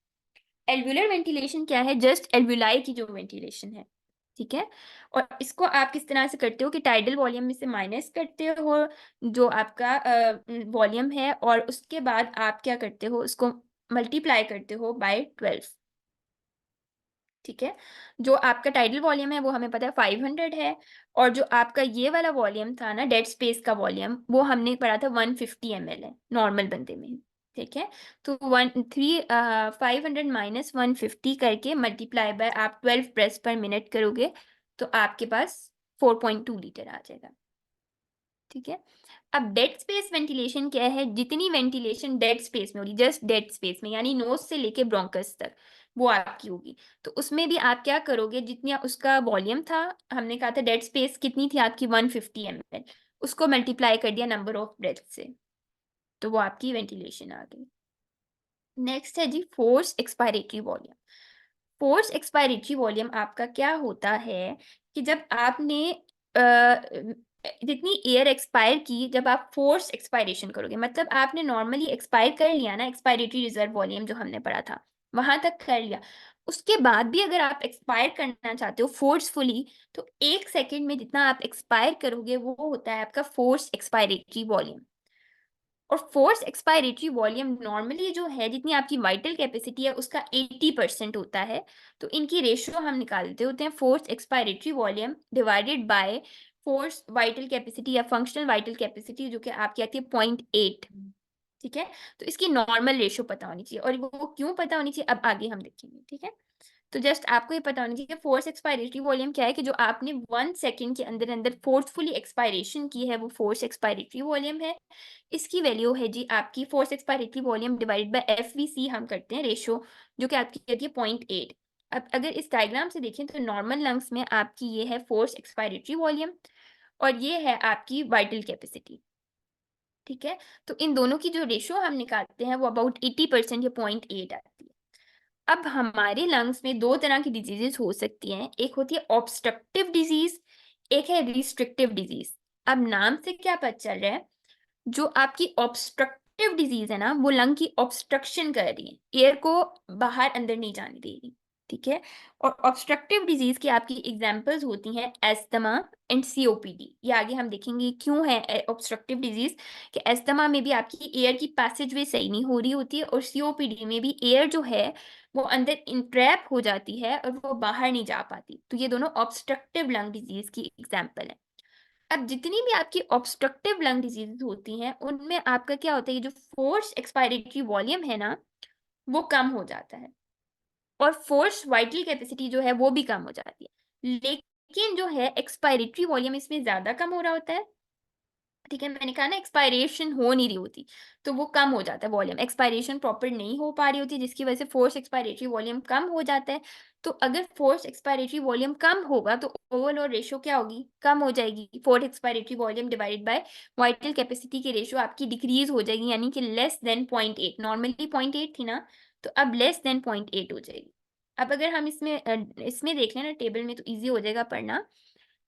एल्वुलर वेंटिलेशन क्या है, जस्ट एल्वुलाई की जो वेंटिलेशन है। ठीक है। और इसको आप किस तरह से करते हो कि टाइडल वॉल्यूम में से माइनस करते हो जो आपका वॉल्यूम है, और उसके बाद आप क्या करते हो, उसको मल्टीप्लाई करते हो बाय 12। ठीक है। जो आपका टाइडल वॉल्यूम है वो हमें पता है 500 है, और जो आपका ये वाला वॉल्यूम था ना, डेड स्पेस का वॉल्यूम, वो हमने पढ़ा था 150 ml है नॉर्मल बंदे में। ठीक है। तो 500 माइनस 150 करके मल्टीप्लाई बाय आप 12 ब्रेथ्स पर मिनट करोगे तो आपके पास 4.2 लीटर आ जाएगा। ठीक है। अब डेड स्पेस वेंटिलेशन क्या है, जितनी वेंटिलेशन डेड स्पेस में हो रही, जस्ट डेड स्पेस में, यानी नोज से लेके ब्रोंकस तक, वो आपकी होगी। तो उसमें भी आप क्या करोगे, जितनी उसका वॉल्यूम था, हमने कहा था डेड स्पेस कितनी थी आपकी 150 ml, उसको मल्टीप्लाई कर दिया नंबर ऑफ ब्रेथ से, तो वो आपकी वेंटिलेशन आ गई। नेक्स्ट है जी force expiratory volume. Force expiratory volume आपका क्या होता है कि जब आपने जितनी एयर एक्सपायर की, जब आप फोर्स एक्सपायरेशन करोगे, मतलब आपने नॉर्मली एक्सपायर कर लिया ना, एक्सपायरेटरी रिजर्व वॉल्यूम जो हमने पढ़ा था वहां तक कर लिया, उसके बाद भी अगर आप एक्सपायर करना चाहते हो फोर्सफुली, तो 1 सेकेंड में जितना आप एक्सपायर करोगे वो होता है आपका फोर्स एक्सपायरेटरी वॉल्यूम। और फोर्स एक्सपायरेटरी वॉल्यूम नॉर्मली जो है, जितनी आपकी वाइटल कैपेसिटी है उसका 80% होता है। तो इनकी रेशियो हम निकालते होते हैं force expiratory volume divided by force vital capacity या फंक्शनल वाइटल कैपेसिटी, जो कि आपकी आती है 0.8। ठीक है। तो इसकी नॉर्मल रेशियो पता होनी चाहिए, और वो क्यों पता होनी चाहिए अब आगे हम देखेंगे। ठीक है। तो जस्ट आपको ये पता होना चाहिए कि फोर्स एक्सपायरेटरी वॉल्यूम क्या है, कि जो आपने 1 सेकेंड के अंदर अंदर फोर्सफुली एक्सपायरेशन की है वो फोर्स एक्सपायरेटरी वॉल्यूम है। इसकी वैल्यू है जी आपकी force expiratory volume divided by FVC, हम करते हैं रेशियो, जो कि आपकी कहती है 0.8। अब अगर इस डायग्राम से देखें तो नॉर्मल लंग्स में आपकी ये है फोर्स एक्सपायरेटरी वॉल्यूम, और ये है आपकी वाइटल कैपेसिटी। ठीक है, तो इन दोनों की जो रेशो हम निकालते हैं वो अबाउट 80% या 0.8 आती है। अब हमारे लंग्स में दो तरह की डिजीजेस हो सकती हैं, एक होती है ऑब्स्ट्रक्टिव डिजीज, एक है रिस्ट्रिक्टिव डिजीज। अब नाम से क्या पता चल रहा है, जो आपकी ऑब्स्ट्रक्टिव डिजीज है ना, वो लंग की ऑब्स्ट्रक्शन कर रही है, एयर को बाहर अंदर नहीं जाने दे रही, ठीक है। और ऑब्स्ट्रक्टिव डिजीज की आपकी एग्जांपल्स होती हैं एस्थमा एंड सीओपीडी। ये आगे हम देखेंगे क्यों है ऑब्स्ट्रक्टिव डिजीज, कि एस्थमा में भी आपकी एयर की पैसेज वे सही नहीं हो रही होती है, और सीओपीडी में भी एयर जो है वो अंदर इंट्रैप हो जाती है और वो बाहर नहीं जा पाती। तो ये दोनों ऑब्स्ट्रक्टिव लंग डिजीज की एग्जाम्पल है। अब जितनी भी आपकी ऑब्स्ट्रक्टिव लंग डिजीज होती हैं उनमें आपका क्या होता है, ये जो फोर्स एक्सपायरेटरी वॉल्यूम है ना, वो कम हो जाता है, और फोर्स वाइटल कैपेसिटी जो है वो भी कम हो जाती है। लेकिन जो है एक्सपायरेटरी वॉल्यूम इसमें ज्यादा कम हो रहा होता है, ठीक है। मैंने कहा ना एक्सपायरेशन हो नहीं रही होती, तो वो कम हो जाता है वॉल्यूम, एक्सपायरेशन प्रॉपर नहीं हो पा रही होती, जिसकी वजह से फोर्स एक्सपायरेटरी वॉल्यूम कम हो जाता है। तो अगर फोर्स एक्सपायरेटरी वॉल्यूम कम होगा तो ओवरऑल रेशियो क्या होगी, कम हो जाएगी। Force expiratory volume divided bye vital capacity की रेशियो आपकी डिक्रीज हो जाएगी, यानी कि लेस देन 0.8। नॉर्मली 0.8 थी ना, तो अब लेस देन 0.8 हो जाएगी। अब अगर हम इसमें देख लें ना टेबल में, तो ईजी हो जाएगा पढ़ना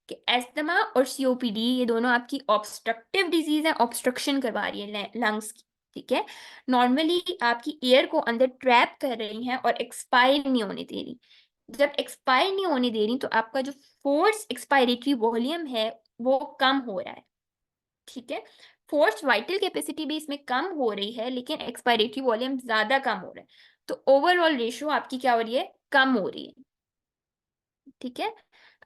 कि एस्थमा और सीओपीडी ये दोनों आपकी ऑब्स्ट्रक्टिव डिजीज है, ऑब्स्ट्रक्शन करवा रही है लंग्स की, ठीक है। नॉर्मली आपकी एयर को अंदर ट्रैप कर रही हैं और एक्सपायर नहीं होने दे रही। जब एक्सपायर नहीं होने दे रही तो आपका जो फोर्स एक्सपायरेटरी वॉल्यूम है वो कम हो रहा है, ठीक है। फोर्स वाइटल कैपेसिटी भी इसमें कम हो रही है, लेकिन एक्सपायरेटरी वॉल्यूम ज्यादा कम हो रहा है, तो ओवरऑल रेशियो आपकी क्या हो रही है, कम हो रही है, ठीक है।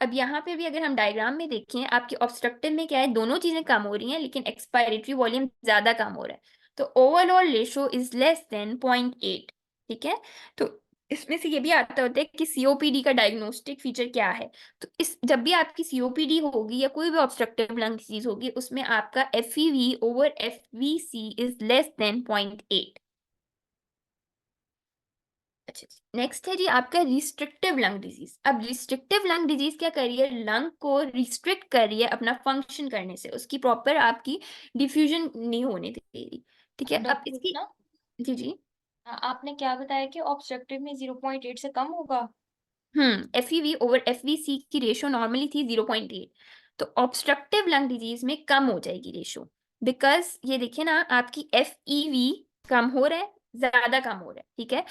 अब यहाँ पे भी अगर हम डायग्राम में देखें, आपकी ऑब्स्ट्रक्टिव में क्या है, दोनों चीजें कम हो रही हैं लेकिन एक्सपायरेटरी वॉल्यूम ज्यादा कम हो रहा है, तो overall ratio is less than 0.8, ठीक है। तो इसमें से ये भी आता होता है कि सीओपीडी का डायग्नोस्टिक फीचर क्या है। तो इस जब भी आपकी सीओपीडी होगी या कोई भी ऑब्स्ट्रक्टिव लंग डिजीज होगी, उसमें आपका एफईवी ओवर एफवीसी इज लेस देन 0.8। अच्छा, नेक्स्ट है जी आपका रिस्ट्रिक्टिव लंग डिजीज। अब रिस्ट्रिक्टिव लंग डिजीज क्या कर रही है, लंग को रिस्ट्रिक्ट कर रही है अपना फंक्शन करने से, उसकी प्रॉपर आपकी डिफ्यूजन नहीं होने दे रही, ठीक है। अब डॉक्टर इसकी ना, जी जी आपने क्या बताया कि ऑब्स्ट्रक्टिव में 0.8 से कम होगा? एफईवी ओवर एफवीसी की रेशो नॉर्मली थी 0.8, तो ऑब्स्ट्रक्टिव लंग डिजीज में कम हो जाएगी रेशो, बिकॉज ये देखिए ना आपकी एफईवी कम हो रहा है, ज्यादा कम हो रहा है, ठीक है।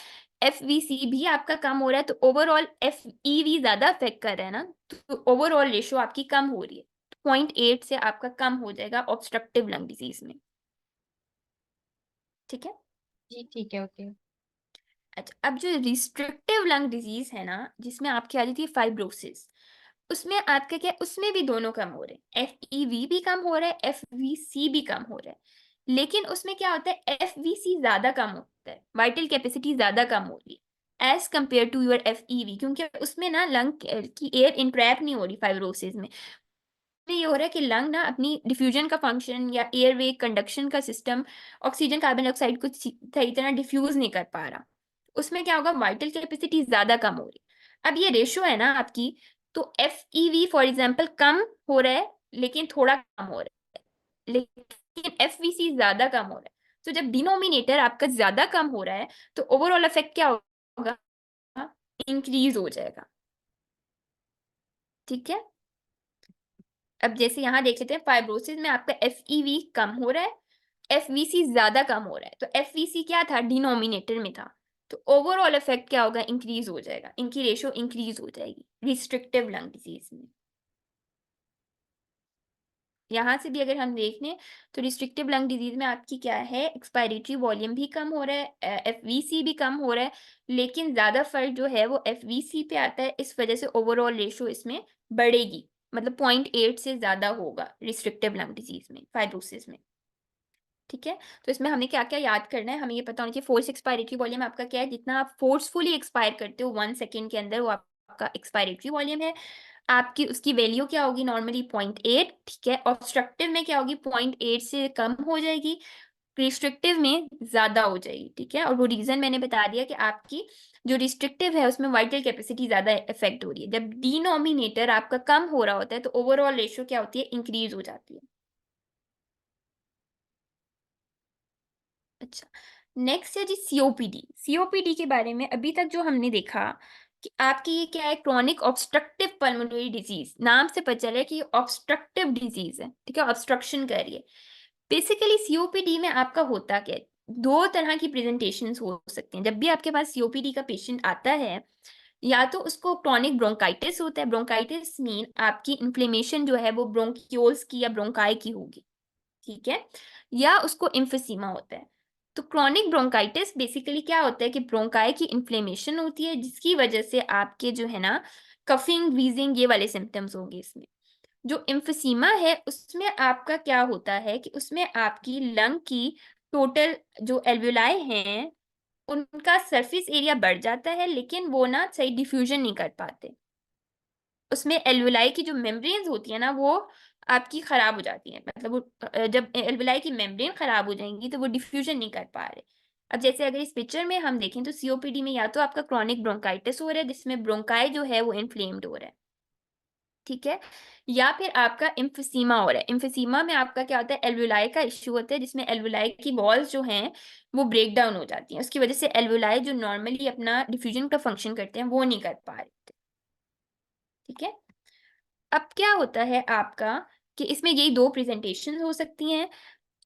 एफवीसी भी आपका कम हो रहा है, तो ओवरऑल एफईवी ज्यादा अफेक्ट कर रहा है ना, तो ओवरऑल रेशो आपकी कम हो रही है, 0.8 से आपका कम हो जाएगा ऑब्स्ट्रक्टिव लंग डिजीज में, ठीक है। जी ठीक है, ओके। अच्छा, अब जो रिस्ट्रिक्टिव लंग डिजीज है ना, जिसमें आपकी आ जाती है फाइब्रोसिस, उसमें आपका क्या, उसमें भी दोनों कम हो रहे हैं, एफईवी भी कम हो रहा है, एफवीसी भी कम हो रहा है। लेकिन उसमें क्या होता है, एफवीसी ज्यादा कम होता है, वाइटल कैपेसिटी ज्यादा कम हो रही है एज कंपेयर टू योर एफईवी, क्योंकि उसमें ना लंग की एयर इंट्रैप नहीं हो रही फाइब्रोसिस में। ये हो रहा है कि लंग ना अपनी डिफ्यूजन का फंक्शन या एयरवे कंडक्शन का सिस्टम, ऑक्सीजन कार्बन डाइऑक्साइड को सही तरह डिफ्यूज नहीं कर पा रहा, उसमें क्या होगा, वाइटल कैपेसिटी ज्यादा कम हो रही। अब ये रेशो है ना आपकी, तो एफ ईवी फॉर एग्जाम्पल कम हो रहा है लेकिन थोड़ा कम हो रहा है, लेकिन एफ वी सी ज्यादा कम हो रहा है। तो जब डिनोमिनेटर आपका ज्यादा कम हो रहा है तो ओवरऑल इफेक्ट क्या होगा, इंक्रीज हो जाएगा, ठीक है। अब जैसे यहाँ देख लेते हैं, फाइब्रोसिस में आपका एफईवी कम हो रहा है, एफवीसी ज्यादा कम हो रहा है, तो एफवीसी क्या था, डिनोमिनेटर में था, तो ओवरऑल इफेक्ट क्या होगा, इंक्रीज हो जाएगा, इनकी रेशो इंक्रीज हो जाएगी रिस्ट्रिक्टिव लंग डिजीज में। यहाँ से भी अगर हम देख लें तो रिस्ट्रिक्टिव लंग डिजीज में आपकी क्या है, एक्सपायरेटरी वॉल्यूम भी कम हो रहा है, एफवीसी भी कम हो रहा है, लेकिन ज्यादा फर्क जो है वो एफवीसी पे आता है, इस वजह से ओवरऑल रेशो इसमें बढ़ेगी, मतलब 0.8 से ज्यादा होगा रिस्ट्रिक्टिव लंग डिजीज में, फाइब्रोसिस में, ठीक है। तो इसमें हमें क्या क्या याद करना है, हमें ये पता होना चाहिए फोर्स एक्सपायरेटरी वॉल्यूम आपका क्या है, जितना आप फोर्सफुली एक्सपायर करते हो 1 सेकेंड के अंदर, वो आपका एक्सपायरेटरी वॉल्यूम है। आपकी उसकी वैल्यू क्या होगी, नॉर्मली 0.8, ठीक है। ऑब्स्ट्रक्टिव में क्या होगी, 0.8 से कम हो जाएगी, रिस्ट्रिक्टिव में ज्यादा हो जाएगी, ठीक है। और वो रीजन मैंने बता दिया कि आपकी जो रिस्ट्रिक्टिव है उसमें वाइटल कैपेसिटी ज्यादा इफेक्ट हो रही है, जब डिनोमिनेटर आपका कम हो रहा होता है तो ओवरऑल रेशियो क्या होती है, इंक्रीज हो जाती है। अच्छा, नेक्स्ट है जी सीओपीडी। सीओपीडी के बारे में अभी तक जो हमने देखा कि आपकी ये क्या है, क्रॉनिक ऑब्स्ट्रक्टिव पल्मोनरी डिजीज, नाम से पता चला है कि ऑब्स्ट्रक्टिव डिजीज है, ठीक है, ऑब्स्ट्रक्शन कर रही है। बेसिकली सीओपीडी में आपका होता क्या है, दो तरह की प्रेजेंटेशंस हो सकते हैं। जब भी आपके पास सीओपीडी का पेशेंट आता है, या तो उसको क्रॉनिक ब्रोंकाइटिस होता है, ब्रोंकाइटिस मीन आपकी इन्फ्लेमेशन जो है वो ब्रोंक्यूल्स की या ब्रोंकाई की होगी, ठीक है, या उसको इम्फीसीमा होता है। तो क्रॉनिक ब्रोंकाइटिस बेसिकली क्या होता है कि ब्रोंकाई की इन्फ्लेमेशन होती है, जिसकी वजह से आपके जो है ना कफिंग, व्हीजिंग, ये वाले सिम्टम्स होंगे इसमें। जो इम्फीसीमा है उसमें आपका क्या होता है कि उसमें आपकी लंग की टोटल जो एल्वुलाई हैं उनका सरफेस एरिया बढ़ जाता है, लेकिन वो ना सही डिफ्यूजन नहीं कर पाते। उसमें एल्वुलाई की जो मेम्ब्रेन्स होती है ना वो आपकी खराब हो जाती है, मतलब वो जब एल्वुलाई की मेम्ब्रेन खराब हो जाएंगी तो वो डिफ्यूजन नहीं कर पा रहे। अब जैसे अगर इस पिक्चर में हम देखें तो सीओपीडी में या तो आपका क्रॉनिक ब्रोंकाइटिस हो रहा है जिसमें ब्रोंकाई जो है वो इन्फ्लेम्ड हो रहा है, ठीक है, या फिर आपका इम्फीसीमा हो रहा है। इम्फीसीमा में आपका क्या होता है, एल्वुलाई का इश्यू होता है जिसमें एल्वुलाई की वॉल्स जो हैं वो ब्रेक डाउन हो जाती हैं, उसकी वजह से एल्वुलाई जो नॉर्मली अपना डिफ्यूजन का फंक्शन करते हैं वो नहीं कर पा रहे, ठीक है। अब क्या होता है आपका कि इसमें यही दो प्रेजेंटेशन हो सकती हैं।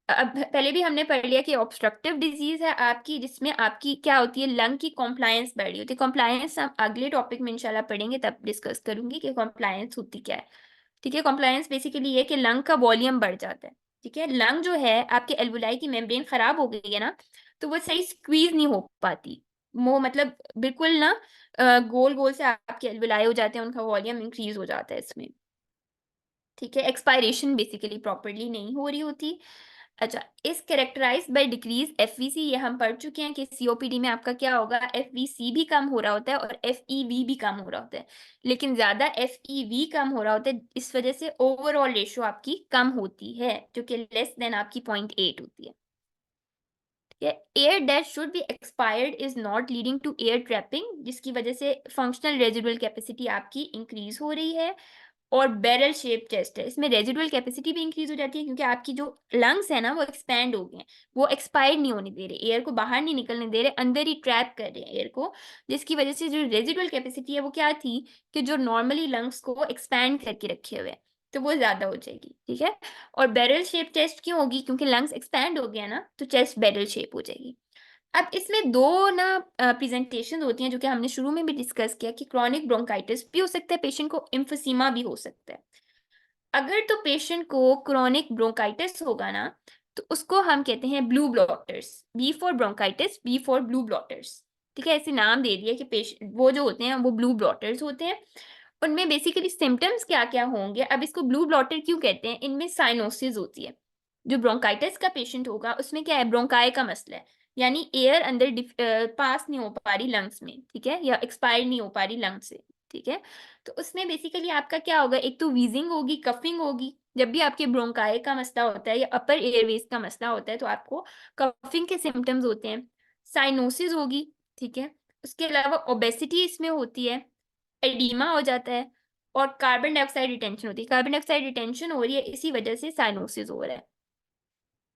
अब पहले भी हमने पढ़ लिया कि ऑब्स्ट्रक्टिव डिजीज है आपकी, जिसमें आपकी क्या होती है, लंग की कॉम्प्लायंस बढ़ रही होती है। कॉम्प्लायंस हम अगले टॉपिक में इंशाल्लाह पढ़ेंगे, तब डिस्कस करूंगी कि कॉम्प्लायंस होती क्या है, ठीक है। कॉम्प्लायंस बेसिकली ये कि लंग का वॉल्यूम बढ़ जाता है, ठीक है। लंग जो है आपके एल्वुलाई की मेम्ब्रेन खराब हो गई है ना, तो वो सही स्क्वीज नहीं हो पाती, वो मतलब बिल्कुल ना गोल गोल से आपके एल्वुलाई हो जाते हैं, उनका वॉल्यूम इंक्रीज हो जाता है इसमें, ठीक है। एक्सपायरेशन बेसिकली प्रॉपरली नहीं हो रही होती। अच्छा, इस कैरेक्टराइज बाय डिक्रीज एफवीसी, ये हम पढ़ चुके हैं कि सीओपीडी में आपका क्या होगा, एफवीसी भी कम हो रहा होता है और एफईवी भी कम हो रहा होता है, लेकिन ज्यादा एफईवी कम हो रहा होता है, इस वजह से ओवरऑल रेशियो आपकी कम होती है जो कि लेस देन आपकी 0.8 होती है। Air that should be expired is not leading to air trapping, जिसकी वजह से फंक्शनल रेजिडुअल कैपेसिटी आपकी इंक्रीज हो रही है। और बैरल शेप चेस्ट है, इसमें रेजिडुअल कैपेसिटी भी इंक्रीज हो जाती है क्योंकि आपकी जो लंग्स है ना वो एक्सपैंड हो गए हैं, वो एक्सपायर नहीं होने दे रहे, एयर को बाहर नहीं निकलने दे रहे, अंदर ही ट्रैप कर रहे हैं एयर को, जिसकी वजह से जो रेजिडुअल कैपेसिटी है वो क्या थी कि जो नॉर्मली लंग्स को एक्सपैंड करके रखे हुए हैं, तो वो ज्यादा हो जाएगी, ठीक है। और बैरल शेप चेस्ट क्यों होगी, क्योंकि लंग्स एक्सपैंड हो गया ना, तो चेस्ट बैरल शेप हो जाएगी। अब इसमें दो ना प्रेजेंटेशन होती हैं जो कि हमने शुरू में भी डिस्कस किया कि क्रॉनिक ब्रोंकाइटिस भी हो सकता है पेशेंट को, इम्फीसीमा भी हो सकता है। अगर तो पेशेंट को क्रॉनिक ब्रोंकाइटिस होगा ना, तो उसको हम कहते हैं blue bloaters, B for bronchitis, B for blue bloaters, ठीक है। ऐसे नाम दे दिया कि पेशेंट वो जो होते हैं वो ब्लू ब्लॉटर्स होते हैं। उनमें बेसिकली सिम्टम्स क्या क्या होंगे, अब इसको ब्लू ब्लॉटर क्यों कहते हैं, इनमें साइनोसिस होती है। जो ब्रोंकाइटिस का पेशेंट होगा उसमें क्या है, ब्रोंकाई का मसला है, यानी एयर अंदर पास नहीं हो पा रही लंग्स में, ठीक है, या एक्सपायर नहीं हो पा रही लंग्स से, ठीक है। तो उसमें बेसिकली आपका क्या होगा, एक तो वीजिंग होगी, कफिंग होगी, जब भी आपके ब्रोंकाई का मसला होता है या अपर एयरवेज का मसला होता है तो आपको कफिंग के सिम्टम्स होते हैं। साइनोसिस होगी, ठीक है। उसके अलावा ओबेसिटी इसमें होती है, एडीमा हो जाता है, और कार्बन डाइऑक्साइड रिटेंशन होती है। कार्बन डाइऑक्साइड रिटेंशन हो रही है, इसी वजह से साइनोसिस हो रहा है,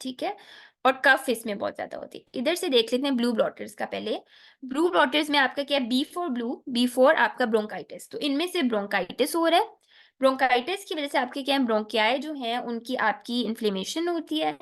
ठीक है। और कफ इसमें बहुत ज्यादा होती है। इधर से देख लेते हैं ब्लू ब्लॉटर्स का पहले। ब्लू ब्लॉटर्स में आपका क्या है, B for blue, B for आपका ब्रोंकाइटिस, तो इनमें से ब्रोंकाइटिस हो रहा है। ब्रोंकाइटिस की वजह से आपके क्या है, ब्रोंकियाई जो है उनकी आपकी इन्फ्लेमेशन होती है।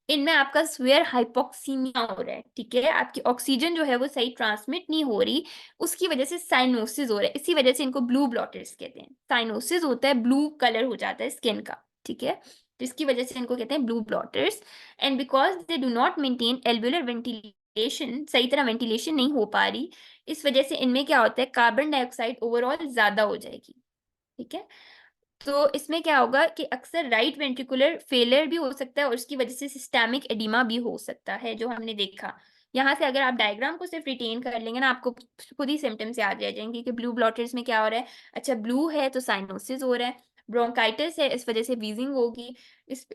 इनमें आपका स्वेयर हाइपोक्सीमिया हो रहा है, ठीक है, आपकी ऑक्सीजन जो है वो सही ट्रांसमिट नहीं हो रही, उसकी वजह से साइनोसिस हो रहा है, इसी वजह से इनको ब्लू ब्लॉटर्स कहते हैं। साइनोसिस होता है, ब्लू कलर हो जाता है स्किन का, ठीक है, जिसकी वजह से इनको कहते हैं blue bloaters. And because they do not maintain alveolar ventilation, सही तरह वेंटिलेशन नहीं हो पा रही, इस वजह से इनमें क्या होता है, कार्बन डाइऑक्साइड ओवरऑल ज्यादा हो जाएगी, ठीक है। तो इसमें क्या होगा कि अक्सर राइट वेंट्रिकुलर फेलियर भी हो सकता है और उसकी वजह से सिस्टेमिक एडिमा भी हो सकता है, जो हमने देखा। यहाँ से अगर आप डायग्राम को सिर्फ रिटेन कर लेंगे ना, आपको खुद ही सिम्टम्स याद रह जाएंगे कि ब्लू ब्लॉटर्स में क्या हो रहा है। अच्छा, ब्लू है तो साइनोसिस हो रहा है, ब्रोंकाइटिस है इस वजह से वीजिंग होगी, इस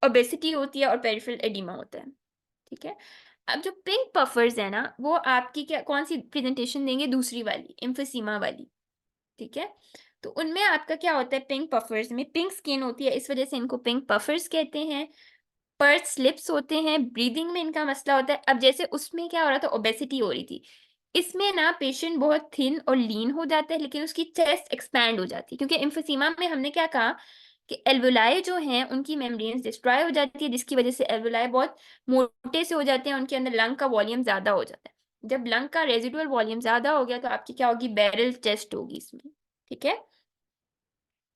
ओबेसिटी होती है और पेरिफेरल एडिमा होता है, ठीक है। अब जो पिंक पफर्स है ना वो आपकी क्या कौन सी प्रेजेंटेशन देंगे, दूसरी वाली, एम्फीसीमा वाली, ठीक है। तो उनमें आपका क्या होता है, पिंक पफर्स में पिंक स्किन होती है, इस वजह से इनको पिंक पफर्स कहते हैं। पर्स स्लिप्स होते हैं, ब्रीदिंग में इनका मसला होता है। अब जैसे उसमें क्या हो रहा था, ओबेसिटी हो रही थी, इसमें ना पेशेंट बहुत थिन और लीन हो जाता है, लेकिन उसकी चेस्ट एक्सपैंड हो जाती है, क्योंकि एम्फीसीमा में हमने क्या कहा कि एल्वुलाई जो हैं उनकी मेम्ब्रेन्स डिस्ट्रॉय हो जाती है, जिसकी वजह से एल्वुलाई बहुत मोटे से हो जाते हैं, उनके अंदर लंग का वॉल्यूम ज्यादा हो जाता है। जब लंग का रेजिडुअल वॉल्यूम ज्यादा हो गया तो आपकी क्या होगी, बैरल चेस्ट होगी इसमें, ठीक है।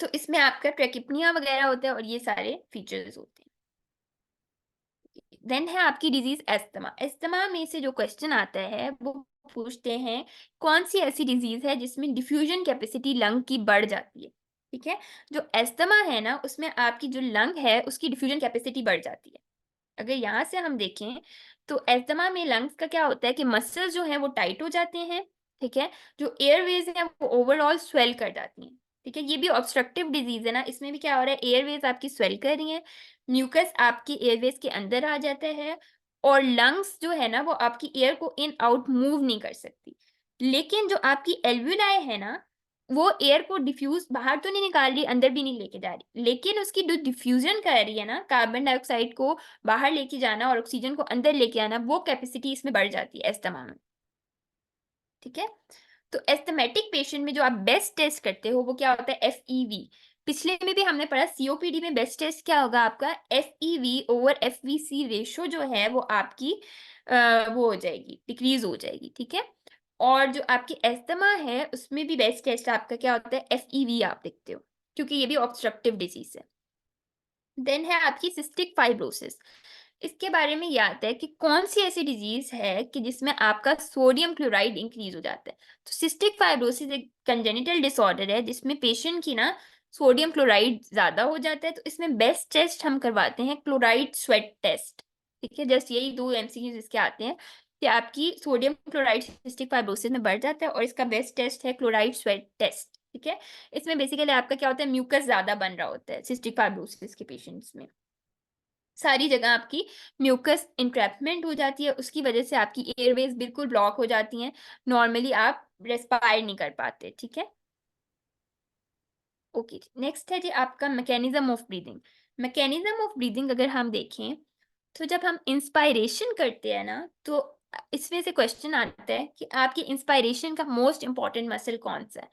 तो इसमें आपका ट्रैकिपनिया वगैरह होता है और ये सारे फीचर्स होते हैं। देन है आपकी डिजीज एस्थमा। एस्थमा में से जो क्वेश्चन आता है वो पूछते हैं कौन सी ऐसी डिजीज है जिसमें डिफ्यूजन कैपेसिटी लंग की बढ़ जाती है, ठीक है। जो एस्थमा है ना, उसमें आपकी जो लंग है उसकी डिफ्यूजन कैपेसिटी बढ़ जाती है। अगर यहाँ से हम देखें तो एस्थमा में लंग्स का क्या होता है कि मसल्स जो हैं वो टाइट हो जाते हैं, ठीक है। जो एयरवेज हैं वो ओवरऑल स्वेल कर जाती हैं, ठीक है। ये भी ऑब्स्ट्रक्टिव डिजीज है ना, इसमें भी क्या हो रहा है, एयरवेज आपकी स्वेल कर रही हैं, म्यूकस आपकी एयरवेज के अंदर आ जाता है, और लंग्स जो है ना वो आपकी एयर को इन आउट मूव नहीं कर सकती। लेकिन जो आपकी एल्वुलाई है ना, वो एयर को डिफ्यूज बाहर तो नहीं निकाल रही, अंदर भी नहीं लेके जा रही, लेकिन उसकी जो डिफ्यूजन कर रही है ना, कार्बन डाइऑक्साइड को बाहर लेके जाना और ऑक्सीजन को अंदर लेके आना, वो कैपेसिटी इसमें बढ़ जाती है एस्थमा में, ठीक है। तो एस्थमेटिक पेशेंट में जो आप बेस्ट टेस्ट करते हो वो क्या होता है, एफईवी। पिछले में भी हमने पढ़ा सीओपीडी में बेस्ट टेस्ट क्या होगा आपका, एफईवी ओवर एफवीसी रेशो जो है वो आपकी वो हो जाएगी, डिक्रीज हो जाएगी, ठीक है। और जो आपकी एस्थमा है उसमें भी बेस्ट टेस्ट आपका क्या होता है, एफईवी आप देखते हो, क्योंकि ये भी ऑब्स्ट्रक्टिव डिजीज है। देन है आपकी सिस्टिक फाइब्रोसिस। इसके बारे में ये आता है कि कौन सी ऐसी डिजीज है कि जिसमें आपका सोडियम क्लोराइड इंक्रीज हो जाता है। तो सिस्टिक फाइब्रोसिस एक कंजेनिटल डिसऑर्डर है जिसमें पेशेंट की ना सोडियम क्लोराइड ज्यादा हो जाता है। तो इसमें बेस्ट टेस्ट हम करवाते हैं क्लोराइड स्वेट टेस्ट, ठीक है। जस्ट यही दो एमसीक्यूज इसके आते हैं कि आपकी सोडियम क्लोराइड सिस्टिक फाइब्रोसिस में बढ़ जाता है, और इसका बेस्ट टेस्ट है क्लोराइड स्वेट टेस्ट, ठीक है। इसमें बेसिकली आपका क्या होता है, म्यूकस ज्यादा बन रहा होता है सिस्टिक फाइब्रोसिस के पेशेंट्स में, सारी जगह आपकी म्यूकस इंट्रैपमेंट हो जाती है, उसकी वजह से आपकी एयरवेज बिल्कुल ब्लॉक हो जाती हैं, नॉर्मली आप रेस्पायर नहीं कर पाते, ठीक है। ओके, नेक्स्ट है जी आपका mechanism of breathing. Mechanism of breathing अगर हम देखें तो जब हम इंस्पायरेशन करते हैं ना, तो इसमें से क्वेश्चन आता है कि आपकी इंस्पायरेशन का मोस्ट इंपॉर्टेंट मसल कौन सा है।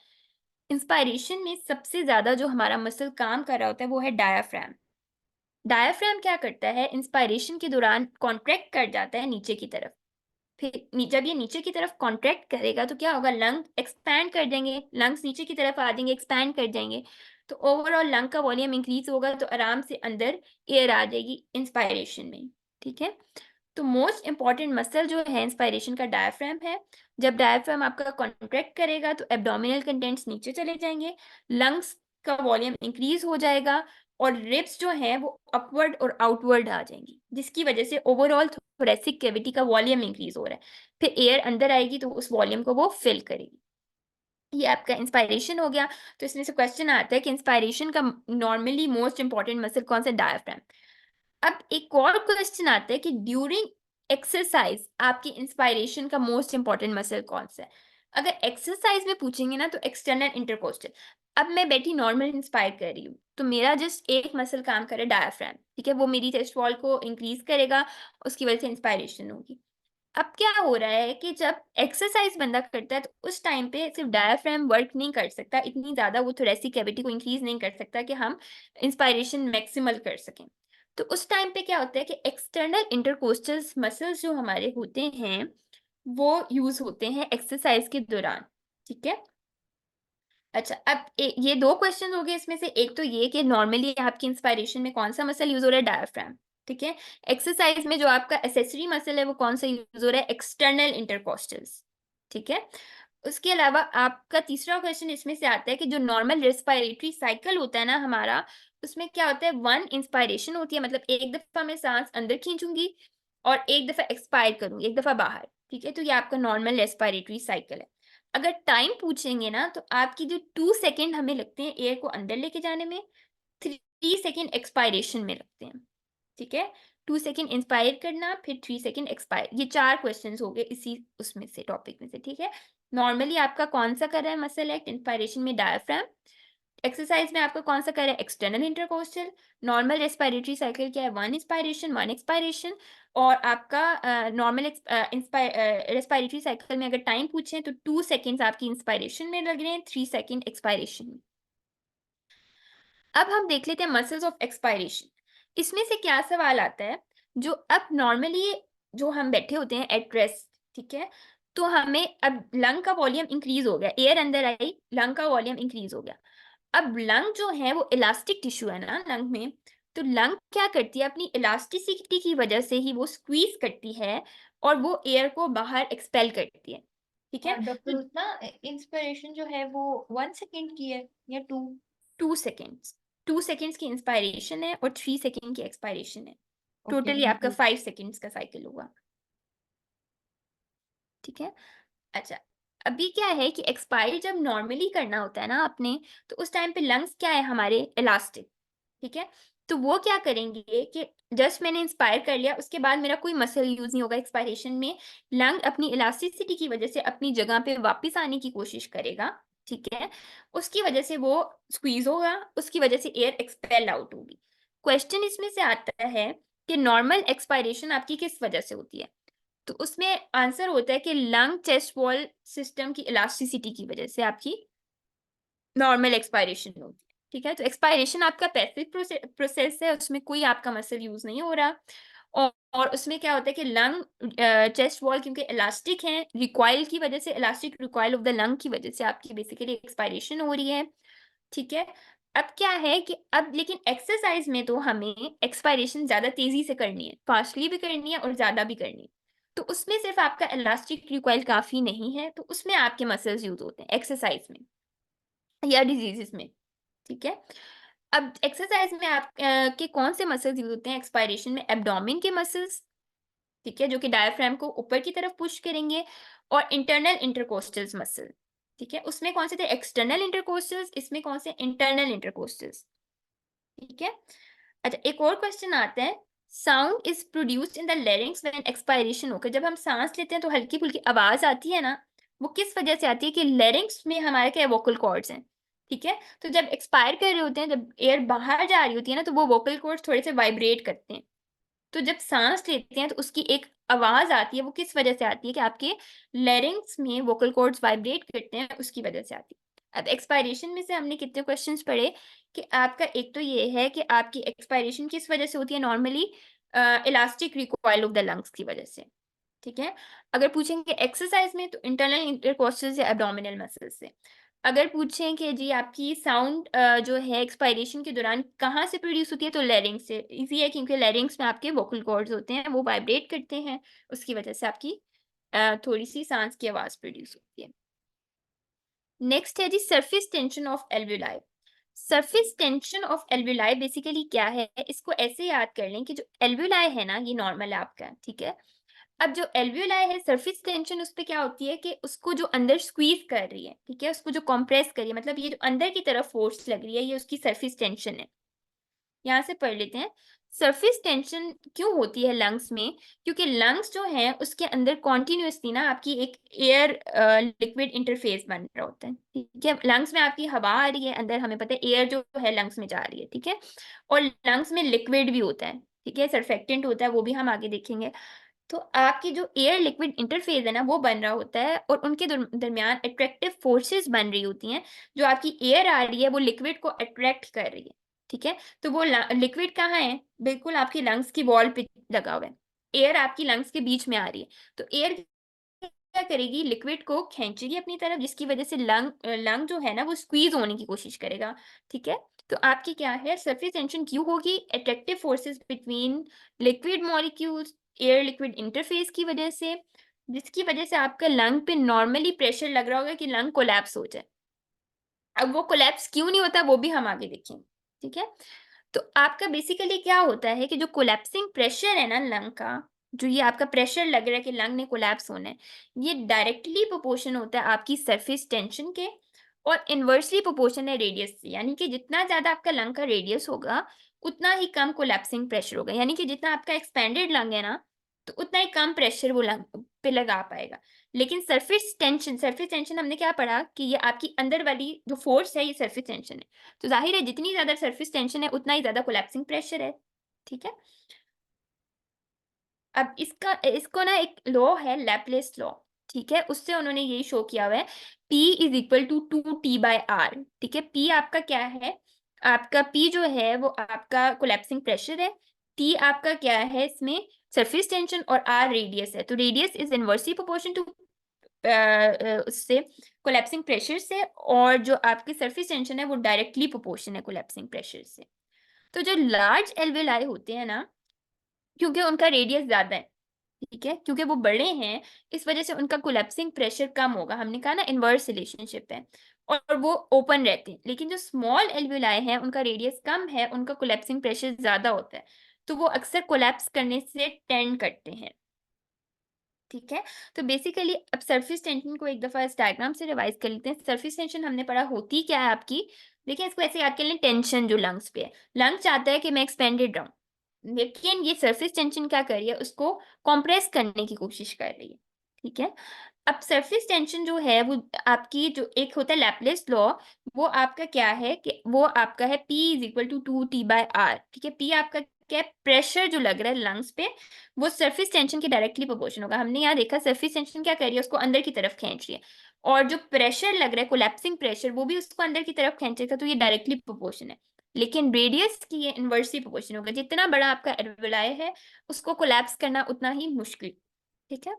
इंस्पायरेशन में सबसे ज्यादा जो हमारा मसल काम कर रहा होता है वो है डायाफ्राम। डायाफ्राम क्या करता है, इंस्पायरेशन के दौरान कॉन्ट्रैक्ट कर जाता है नीचे की तरफ। फिर जब ये नीचे की तरफ कॉन्ट्रैक्ट करेगा तो क्या होगा, लंग एक्सपैंड कर देंगे, लंग्स नीचे की तरफ आ जाएंगे, एक्सपैंड कर जाएंगे, तो ओवरऑल लंग का वॉल्यूम इंक्रीज होगा, तो आराम से अंदर एयर आ जाएगी इंस्पायरेशन में, ठीक है। तो मोस्ट इंपॉर्टेंट मसल जो है इंस्पायरेशन का डायफ्राम है। जब डायफ्राम आपका कॉन्ट्रैक्ट करेगा तो एब्डोमिनल कंटेंट्स नीचे चले जाएंगे, लंग्स का वॉल्यूम इंक्रीज हो जाएगा, और रिब्स जो है वो अपवर्ड और आउटवर्ड आ जाएंगी, जिसकी वजह से ओवरऑल थोरेसिक कैविटी का वॉल्यूम इंक्रीज हो रहा है। फिर एयर अंदर आएगी तो उस वॉल्यूम को वो फिल करेगी। ये आपका इंस्पायरेशन हो गया। तो इसमें से क्वेश्चन आता है कि इंस्पायरेशन का नॉर्मली मोस्ट इंपॉर्टेंट मसल कौन सा, डायफ्राम। अब एक और क्वेश्चन आता है कि ड्यूरिंग एक्सरसाइज आपकी इंस्पायरेशन का मोस्ट इंपॉर्टेंट मसल कौन सा है। अगर एक्सरसाइज में पूछेंगे ना तो एक्सटर्नल इंटरकोस्टल। अब मैं बैठी नॉर्मल इंस्पायर कर रही हूँ तो मेरा जस्ट एक मसल काम करे, डायफ्राम, ठीक है, वो मेरी चेस्ट वॉल को इंक्रीज करेगा, उसकी वजह से इंस्पायरेशन होगी। अब क्या हो रहा है कि जब एक्सरसाइज बंदा करता है तो उस टाइम पे सिर्फ डायफ्राम वर्क नहीं कर सकता इतनी ज्यादा, वो थोरेसिक कैविटी को इंक्रीज नहीं कर सकता कि हम इंस्पायरेशन मैक्सिमल कर सकें। तो उस टाइम पे क्या होता है कि एक्सटर्नल इंटरकोस्टल मसल्स जो हमारे होते हैं वो यूज होते हैं एक्सरसाइज के दौरान, ठीक है। अच्छा, अब ये दो क्वेश्चन हो गए इसमें से, एक तो ये कि नॉर्मली आपकी इंस्पायरेशन में कौन सा मसल यूज हो रहा है, डायफ्राम, ठीक है। एक्सरसाइज में जो आपका एसेसरी मसल है वो कौन सा यूज हो रहा है, एक्सटर्नल इंटरकोस्टल्स, ठीक है। उसके अलावा आपका तीसरा क्वेश्चन इसमें से आता है कि जो नॉर्मल रेस्पिरेटरी साइकिल होता है ना हमारा, उसमें क्या होता है, वन इंस्पायरेशन होती है, मतलब एक दफा मैं सांस अंदर खींचूंगी और एक दफा एक्सपायर करूंगी, एक दफा बाहर, ठीक है। तो ये आपका नॉर्मल रेस्पिरेटरी साइकिल है। अगर टाइम पूछेंगे ना तो आपकी जो 2 सेकेंड हमें लगते हैं एयर को अंदर लेके जाने में, 3 सेकेंड एक्सपायरेशन में लगते हैं, ठीक है। 2 सेकेंड इंस्पायर करना, फिर 3 सेकेंड एक्सपायर, ये 4 क्वेश्चंस हो गए इसी उसमें से, टॉपिक में से, ठीक है। नॉर्मली आपका कौन सा कर रहा है मसल एक्ट इंस्पायरेशन में, डायफ्राम, एक्सरसाइज में आपका कौन सा कर है, external intercostal. Normal respiratory cycle क्या है, 1 इंस्पायरेशन 1 एक्सपायरेशन। और आपका नॉर्मल रेस्पिरेटरी साइकिल में अगर टाइम पूछें तो 2 सेकेंड्स आपकी इंस्पायरेशन में लग रहे हैं, 3 सेकेंड एक्सपायरेशन में। अब हम देख लेते हैं मसल्स ऑफ एक्सपायरेशन। इसमें से क्या सवाल आता है, जो अब नॉर्मली जो हम बैठे होते हैं एट रेस्ट, ठीक है, तो हमें अब लंग का वॉल्यूम इंक्रीज हो गया, एयर अंदर आई, लंग का वॉल्यूम इंक्रीज हो गया। अब लंग जो है वो इलास्टिक टिश्यू है ना लंग में, तो लंग क्या करती है, अपनी इलास्टिसिटी की वजह से ही वो स्क्वीज करती है और वो एयर को बाहर एक्सपेल करती है, ठीक है। डॉक्टर तो उतना इंस्पिरेशन जो है वो 1 सेकेंड की है या 2? 2 सेकेंड्स, 2 सेकेंड्स की इंस्पायरेशन है और 3 सेकेंड की एक्सपायरेशन है। ओके, टोटली आपका 5 सेकेंड्स का साइकिल होगा, ठीक है। अच्छा, अभी क्या है कि एक्सपायर जब नॉर्मली करना होता है ना आपने, तो उस टाइम पे लंग्स क्या है हमारे, इलास्टिक, ठीक है। तो वो क्या करेंगे कि जस्ट मैंने इंस्पायर कर लिया, उसके बाद मेरा कोई मसल यूज नहीं होगा एक्सपायरेशन में, लंग अपनी इलास्टिसिटी की वजह से अपनी जगह पे वापस आने की कोशिश करेगा, ठीक है। उसकी वजह से वो स्क्वीज होगा, उसकी वजह से एयर एक्सपेल आउट होगी। क्वेश्चन इसमें से आता है कि नॉर्मल एक्सपायरेशन आपकी किस वजह से होती है, तो उसमें आंसर होता है कि लंग चेस्ट वॉल सिस्टम की इलास्टिसिटी की वजह से आपकी नॉर्मल एक्सपायरेशन होती है, ठीक है। तो एक्सपायरेशन आपका पैसिव प्रोसेस है, उसमें कोई आपका मसल यूज नहीं हो रहा। और उसमें क्या होता है कि लंग चेस्ट वॉल क्योंकि इलास्टिक है, रिकॉइल की वजह से, elastic recoil of the lung की वजह से आपकी बेसिकली एक्सपायरेशन हो रही है, ठीक है। अब क्या है कि अब लेकिन एक्सरसाइज में तो हमें एक्सपायरेशन ज्यादा तेजी से करनी है, फास्टली भी करनी है और ज्यादा भी करनी है। तो उसमें सिर्फ आपका इलास्टिक रिकॉइल काफी नहीं है, तो उसमें आपके मसल्स यूज होते हैं एक्सरसाइज में या डिजीजेस में, ठीक है। अब एक्सरसाइज में आप के कौन से मसल्स यूज होते हैं एक्सपायरेशन में, एब्डोमेन के मसल्स, ठीक है, जो कि डायफ्राम को ऊपर की तरफ पुश करेंगे, और इंटरनल इंटरकोस्टल्स मसल, ठीक है। उसमें कौन से थे, एक्सटर्नल इंटरकोस्टल्स, इसमें कौन से, इंटरनल इंटरकोस्टल्स, ठीक है। अच्छा, एक और क्वेश्चन आता है, sound is produced in the larynx when expiration होकर, जब हम सांस लेते हैं तो हल्की फुल्की आवाज आती है ना, वो किस वजह से आती है कि लैरिंक्स में हमारे क्या वोकल कॉर्ड्स हैं, ठीक है। तो जब एक्सपायर कर रहे होते हैं, जब एयर बाहर जा रही होती है ना, तो वो वोकल कॉर्ड्स थोड़े से वाइब्रेट करते हैं। तो जब सांस लेते हैं तो उसकी एक आवाज आती है, वो किस वजह से आती है कि आपके लैरिंक्स में वोकल कॉर्ड्स वाइब्रेट करते हैं, उसकी वजह से आती है। अब एक्सपायरेशन में से हमने कितने क्वेश्चंस पढ़े, कि आपका एक तो ये है कि आपकी एक्सपायरेशन किस वजह से होती है, normally elastic recoil of the lungs की वजह से, ठीक है। अगर पूछेंगे एक्सरसाइज में तो इंटरनल इंटरकोस्टल से एब्डोमिनल मसल से। अगर पूछें कि जी आपकी साउंड जो है एक्सपायरेशन के दौरान कहाँ से प्रोड्यूस होती है, तो लैरिंग्स से। इजी है क्योंकि लैरिंग्स में आपके वोकल कॉर्ड्स होते हैं, वो वाइब्रेट करते हैं, उसकी वजह से आपकी थोड़ी सी सांस की आवाज प्रोड्यूस होती है। नेक्स्ट है जी surface tension of alveoli. Surface tension of alveoli basically क्या है, इसको ऐसे याद कर लें कि जो एल्वेलाई है ना, ये नॉर्मल है आपका, ठीक है। अब जो एल्वेलाई है, सरफेस टेंशन उस पे क्या होती है कि उसको जो अंदर स्क्वीज कर रही है, ठीक है, उसको जो कंप्रेस कर रही है, मतलब ये जो अंदर की तरफ फोर्स लग रही है, ये उसकी सरफेस टेंशन है। यहाँ से पढ़ लेते हैं, सरफेस टेंशन क्यों होती है लंग्स में, क्योंकि लंग्स जो है उसके अंदर कॉन्टिन्यूसली ना आपकी एक एयर लिक्विड इंटरफेस बन रहा होता है, ठीक है। लंग्स में आपकी हवा आ रही है, अंदर हमें पता है एयर जो है लंग्स में जा रही है, ठीक है। और लंग्स में लिक्विड भी होता है, ठीक है, सरफेक्टेंट होता है, वो भी हम आगे देखेंगे। तो आपकी जो एयर लिक्विड इंटरफेस है ना, वो बन रहा होता है, और उनके दरमियान अट्रैक्टिव फोर्सेस बन रही होती हैं, जो आपकी एयर आ रही है वो लिक्विड को अट्रैक्ट कर रही है, ठीक है। तो वो लिक्विड कहाँ है, बिल्कुल आपकी लंग्स की वॉल पे लगा हुआ है, एयर आपकी लंग्स के बीच में आ रही है। तो एयर क्या करेगी, लिक्विड को खींचेगी अपनी तरफ, जिसकी वजह से लंग लंग जो है ना वो स्क्वीज होने की कोशिश करेगा, ठीक है। तो आपकी क्या है, सरफेस टेंशन क्यों होगी, attractive forces between liquid molecules, air liquid interface की वजह से, जिसकी वजह से आपका लंग पे नॉर्मली प्रेशर लग रहा होगा कि लंग कोलैप्स हो जाए। अब वो कोलैप्स क्यों नहीं होता वो भी हम आगे देखेंगे, ठीक है। तो आपका बेसिकली क्या होता है कि जो कोलैप्सिंग प्रेशर है ना लंग का, जो ये आपका प्रेशर लग रहा है कि लंग ने कोलैप्स होना है, ये डायरेक्टली प्रोपोर्शन होता है आपकी सरफेस टेंशन के, और इनवर्सली प्रोपोर्शन है रेडियस से। यानी कि जितना ज्यादा आपका लंग का रेडियस होगा, उतना ही कम कोलैप्सिंग प्रेशर होगा। यानी कि जितना आपका एक्सपेंडेड लंग है ना, तो उतना ही कम प्रेशर वो लंग पे लगा पाएगा। लेकिन सरफेस टेंशन हमने क्या पढ़ा कि ये आपकी अंदर वाली जो फोर्स है ये सरफेस टेंशन है। तो जाहिर है जितनी ज्यादा सरफेस टेंशन है उतना ही ज्यादा कोलैप्सिंग प्रेशर है। ठीक है। अब इसको ना एक लॉ है लैपलेस लॉ। ठीक है, उससे उन्होंने यही शो किया हुआ है P is equal to 2T/R। ठीक है, P आपका क्या है, आपका P जो है वो आपका कोलैप्सिंग प्रेशर है, T आपका क्या है इसमें सरफेस टेंशन, और R रेडियस है। तो radius is inversely proportion to उससे कोलैप्सिंग प्रेशर से, और जो आपकी सरफेस टेंशन है वो डायरेक्टली प्रोपोर्शन है कोलैप्सिंग प्रेशर से। तो जो लार्ज एल्वेलाई होते हैं ना, क्योंकि उनका रेडियस ज्यादा है, ठीक है, क्योंकि वो बड़े हैं, इस वजह से उनका कोलैप्सिंग प्रेशर कम होगा। हमने कहा ना इनवर्स रिलेशनशिप है, और वो ओपन रहते हैं। लेकिन जो स्मॉल एल्वेलाई हैं उनका रेडियस कम है, उनका कोलैप्सिंग प्रेशर ज्यादा होता है, तो वो अक्सर कोलैप्स करने से टेंड करते हैं। ठीक है। तो बेसिकली अब सरफेस टेंशन को एक दफा इस डायग्राम से रिवाइज कर लेते हैं। सरफेस टेंशन हमने पढ़ा होती क्या है आपकी, देखिए इसको ऐसे याद कर लें, टेंशन जो लंग्स पे है, लंग चाहता है कि मैं एक्सपेंडेड रहूं, लेकिन ये सरफेस टेंशन क्या कर रही है, उसको कंप्रेस करने की कोशिश कर रही है। ठीक है। अब सरफेस टेंशन जो है वो आपकी जो एक होता है लैपलेस लॉ, वो आपका क्या है कि वो आपका है P is equal to 2T/R। ठीक है, P आपका क्या है, प्रेशर जो लग रहा है लंग्स पे वो सरफेस टेंशन के डायरेक्टली प्रोपोर्शन होगा। हमने यहाँ देखा सरफेस टेंशन क्या कर रही है, उसको अंदर की तरफ खींच रही है, और जो प्रेशर लग रहा है कोलैप्सिंग प्रेशर वो भी उसको अंदर की तरफ खींचेगा, तो ये डायरेक्टली प्रोपोर्शन है। लेकिन रेडियस की ये इनवर्सली प्रोपोर्शन होगा, जितना बड़ा आपका एल्वेओलाई है उसको कोलैप्स करना उतना ही मुश्किल। ठीक है।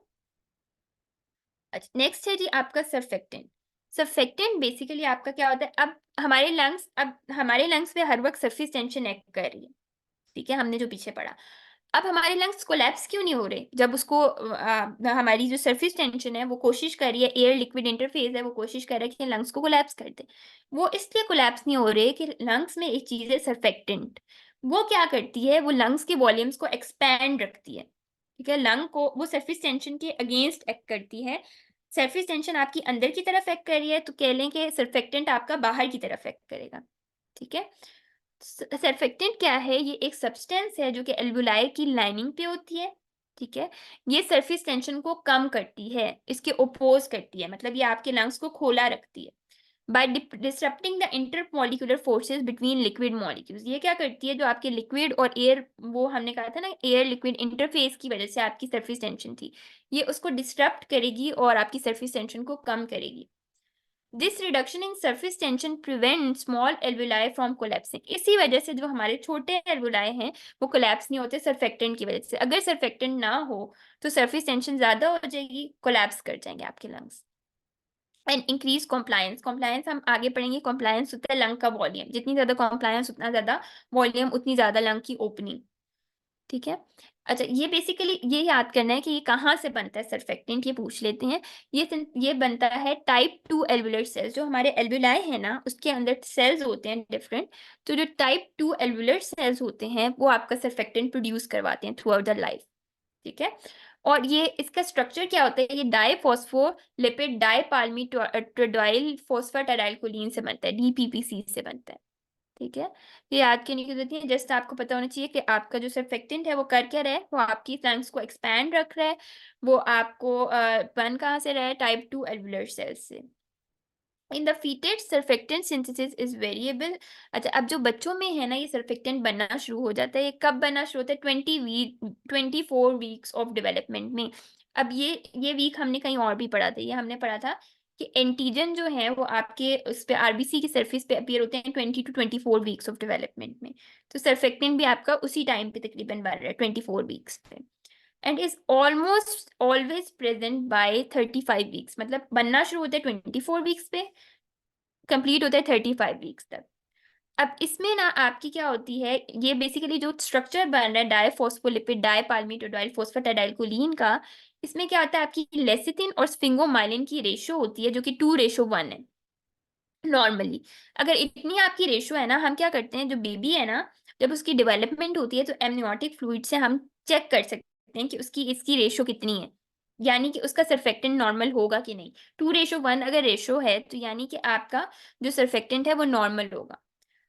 अच्छा, नेक्स्ट है जी आपका सर्फेक्टेंट। सर्फेक्टेंट बेसिकली आपका क्या होता है, अब हमारे लंग्स पे हर वक्त सरफेस टेंशन एक्ट कर रही है। ठीक है, हमने जो पीछे पढ़ा। अब हमारे लंग्स कोलैप्स क्यों नहीं हो रहे, जब उसको हमारी जो सरफेस टेंशन है वो कोशिश कर रही है, एयर लिक्विड इंटरफेस है, वो कोशिश कर रहा है कि लंग्स को कोलैप्स कर दे। वो इसलिए कोलैप्स नहीं हो रहे कि लंग्स में एक चीज है सर्फेक्टेंट। वो क्या करती है, वो लंग्स के वॉल्यूम्स को एक्सपैंड रखती है। ठीक है, लंग को वो सरफेस टेंशन के अगेंस्ट एक्ट करती है। सरफेस टेंशन आपकी अंदर की तरफ एक्ट कर रही है, तो कह लें कि सर्फेक्टेंट आपका बाहर की तरफ एक्ट करेगा। ठीक है। सर्फेक्टेंट क्या है, ये एक सब्सटेंस है जो कि एल्वेओलाई की लाइनिंग पे होती है। ठीक है, ये सरफेस टेंशन को कम करती है, इसके ओपोज करती है, मतलब ये आपके लंग्स को खोला रखती है। By disrupting the intermolecular forces between liquid molecules, ये क्या करती है, जो आपके लिक्विड और एयर, वो हमने कहा था ना एयर लिक्विड इंटरफेस की वजह से आपकी सरफेस टेंशन थी, ये उसको डिसरप्ट करेगी और आपकी सरफेस टेंशन को कम करेगी। This reduction in surface tension prevent small alveoli from collapsing, इसी वजह से जो हमारे छोटे एल्वेलाई हैं वो कोलैप्स नहीं होते सर्फेक्टेंट की वजह से। अगर सर्फेक्टेंट ना हो तो सरफेस टेंशन ज्यादा हो जाएगी, कोलैप्स कर जाएंगे आपके lungs. And increase compliance, compliance हम आगे पढ़ेंगे। कॉम्प्लायंस होता है लंग का वॉल्यूम, जितनी ज्यादा कॉम्प्लायंस उतना ज्यादा वॉल्यूम, उतनी ज्यादा लंग की ओपनिंग। ठीक है। अच्छा, ये बेसिकली ये याद करना है कि ये कहाँ से बनता है सर्फेक्टेंट, ये पूछ लेते हैं। ये बनता है टाइप 2 एल्वुलर सेल्स, जो हमारे एल्वुलाई है ना उसके अंदर सेल्स होते हैं डिफरेंट। तो जो टाइप 2 एल्वुलर सेल्स होते हैं वो आपका सर्फेक्टेंट प्रोड्यूस करवाते हैं थ्रू आउट द लाइफ। ठीक है। और ये इसका स्ट्रक्चर क्या होता है, ये डाइफॉस्फोलिपिड डाइपाल्मिटोडाइल फॉस्फेटाडाइलकोलिन से बनता है, डीपीपीसी से बनता है। ठीक है, ये याद करने की जरूरत नहीं है, जस्ट आपको पता होना चाहिए कि आपका जो सर्फेक्टेंट है वो कर क्या रहा है, वो आपकी लंग्स को एक्सपैंड रख रहा है, वो आपको बन कहाँ से रहा है, टाइप 2 एल्वुलर सेल्स से। In the fetid surfactant synthesis is variable. अच्छा, अब जो बच्चों में है ना ये सर्फेक्टेंट बनना शुरू हो जाता है, ये कब बनना शुरू होता है, 24 वीक्स ऑफ डेवलपमेंट में। अब ये वीक हमने कहीं और भी पढ़ा था, ये हमने पढ़ा था कि एंटीजन जो है वो आपके उस पे आरबीसी की सरफेस पे अपीयर होते हैं 20 to 24 वीक्स ऑफ डेवलपमेंट में। तो सर्फेक्टेंट भी आपका उसी टाइम पे तकरीबन बन रहा है 24 वीक्स पे, and is almost always present by 35 weeks, मतलब बनना शुरू होता है 24 वीक्स पे, कंप्लीट होता है 35 वीक्स तक। अब इसमें ना आपकी क्या होती है, ये बेसिकली जो स्ट्रक्चर बन रहा है डाइफॉस्फोलिपिड डाइपाल्मिटोडाइल फॉस्फेटाडाइलकोलिन का, इसमें क्या होता है आपकी लेसिथिन और स्फिंगोमाइलिन की रेशो होती है जो कि 2:1 है नॉर्मली। अगर इतनी आपकी रेशो है ना, हम क्या करते हैं, जो बेबी है ना जब उसकी डेवलपमेंट होती है तो एमनियोटिक फ्लूइड से हम चेक कर सकते हैं कि उसकी इसकी रेशो कितनी है, यानी कि उसका सर्फेक्टेंट नॉर्मल होगा कि नहीं। 2:1 अगर रेशो है तो यानी कि आपका जो सर्फेक्टेंट है वो नॉर्मल होगा।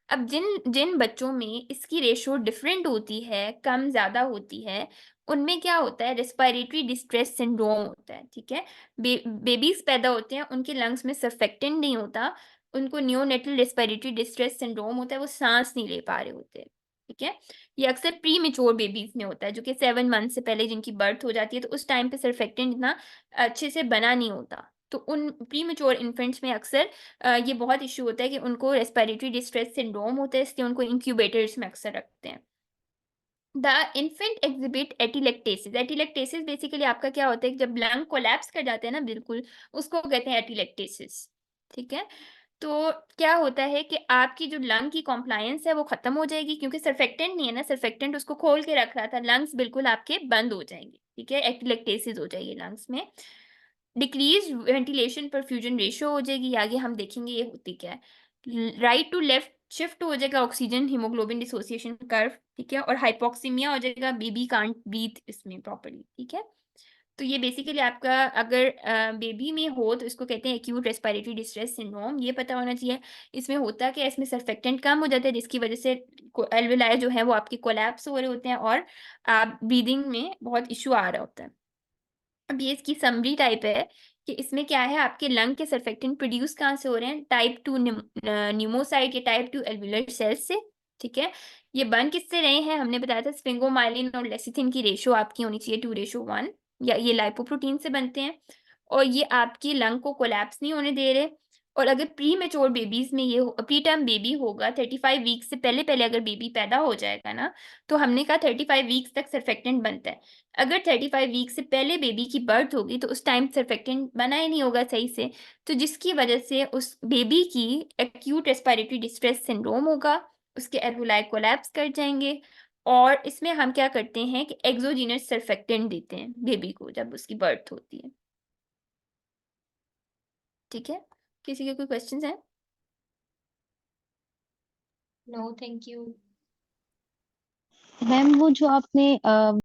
अब जिन जिन बच्चों में इसकी रेशो डिफरेंट होती है, कम ज़्यादा होती है, उनमें क्या होता है, रेस्पिरेटरी डिस्ट्रेस सिंड्रोम होता है, ठीक है? बेबीज़ पैदा होते हैं, उनके लंग्स में सर्फेक्टेंट नहीं होता, उनको नियोनेटल रेस्पिरेटरी डिस्ट्रेस सिंड्रोम होता है, वो साँस नहीं ले पा रहे होते, ठीक है? ये अक्सर प्रीमैच्योर बेबीज़ में होता है, जो कि 7 मंथ से पहले जिनकी बर्थ हो जाती है, तो उस टाइम पे सर्फेक्टेंट इतना अच्छे से बना नहीं होता। तो उन प्रीमैच्योर इन्फेंट्स में अक्सर ये बहुत इश्यू होता है कि उनको रेस्पिरेटरी डिस्ट्रेस सिंड्रोम होता है, इसलिए उनको इंक्यूबेटर्स में अक्सर रखते हैं। The infant exhibit atelectasis. Atelectasis basically आपका क्या होता है कि जब लंग कोलैप्स कर जाते हैं ना बिल्कुल, उसको कहते हैं एटिलेक्टेसिस, ठीक है? तो क्या होता है कि आपकी जो लंग की कॉम्प्लायंस है वो खत्म हो जाएगी, क्योंकि सर्फेक्टेंट नहीं है ना, सर्फेक्टेंट उसको खोल के रख रहा था, लंग्स बिल्कुल आपके बंद हो जाएंगे, ठीक है? एटिलेक्टेसिस हो जाएगी लंग्स में। डिक्रीज वेंटिलेशन परफ्यूजन रेशियो हो जाएगी, आगे हम देखेंगे ये होती क्या है। राइट टू लेफ्ट शिफ्ट हो जाएगा ऑक्सीजन हीमोग्लोबिन डिसोसिएशन कर्व, ठीक है? और हाइपोक्सीमिया हो जाएगा, बेबी कांट ब्रीथ इसमें प्रॉपर्ली, ठीक है? तो ये बेसिकली आपका अगर बेबी में हो तो इसको कहते हैं एक्यूट रेस्पिरेटरी डिस्ट्रेस सिंड्रोम, ये पता होना चाहिए। इसमें होता क्या है, इसमें सर्फेक्टेंट कम हो जाता है, जिसकी वजह से एल्वेलाई जो है वो आपके कोलैप्स हो रहे होते हैं, और ब्रीदिंग में बहुत इशू आ रहा होता है। अब ये इसकी समरी टाइप है कि इसमें क्या है, आपके लंग के सर्फेक्टेंट प्रोड्यूस कहाँ से हो रहे हैं, टाइप 2 न्यूमोसाइट या टाइप 2 एल्वुलर सेल्स से, ठीक है? ये बन किससे रहे हैं, हमने बताया था स्फिंगोमाइलिन और लेसिथिन की रेशो आपकी होनी चाहिए 2:1, या ये लाइपोप्रोटीन से बनते हैं, और ये आपकी लंग को कोलैप्स नहीं होने दे रहे। और अगर प्री मैच्योर बेबीज में ये प्री टर्म बेबी होगा, 35 वीक्स से पहले पहले अगर बेबी पैदा हो जाएगा ना, तो हमने कहा 35 वीक्स तक सर्फेक्टेंट बनता है। अगर 35 वीक से पहले बेबी की बर्थ होगी तो उस टाइम सर्फेक्टेंट बना ही नहीं होगा सही से, तो जिसकी वजह से उस बेबी की एक्यूट रेस्पिरेटरी डिस्ट्रेस सिंड्रोम होगा, उसके एल्वुलाई कोलैप्स कर जाएंगे। और इसमें हम क्या करते हैं कि एक्सोजीनस सर्फेक्टेंट देते हैं बेबी को जब उसकी बर्थ होती है, ठीक है? किसी के कोई क्वेश्चंस हैं? No thank you. मैम वो जो आपने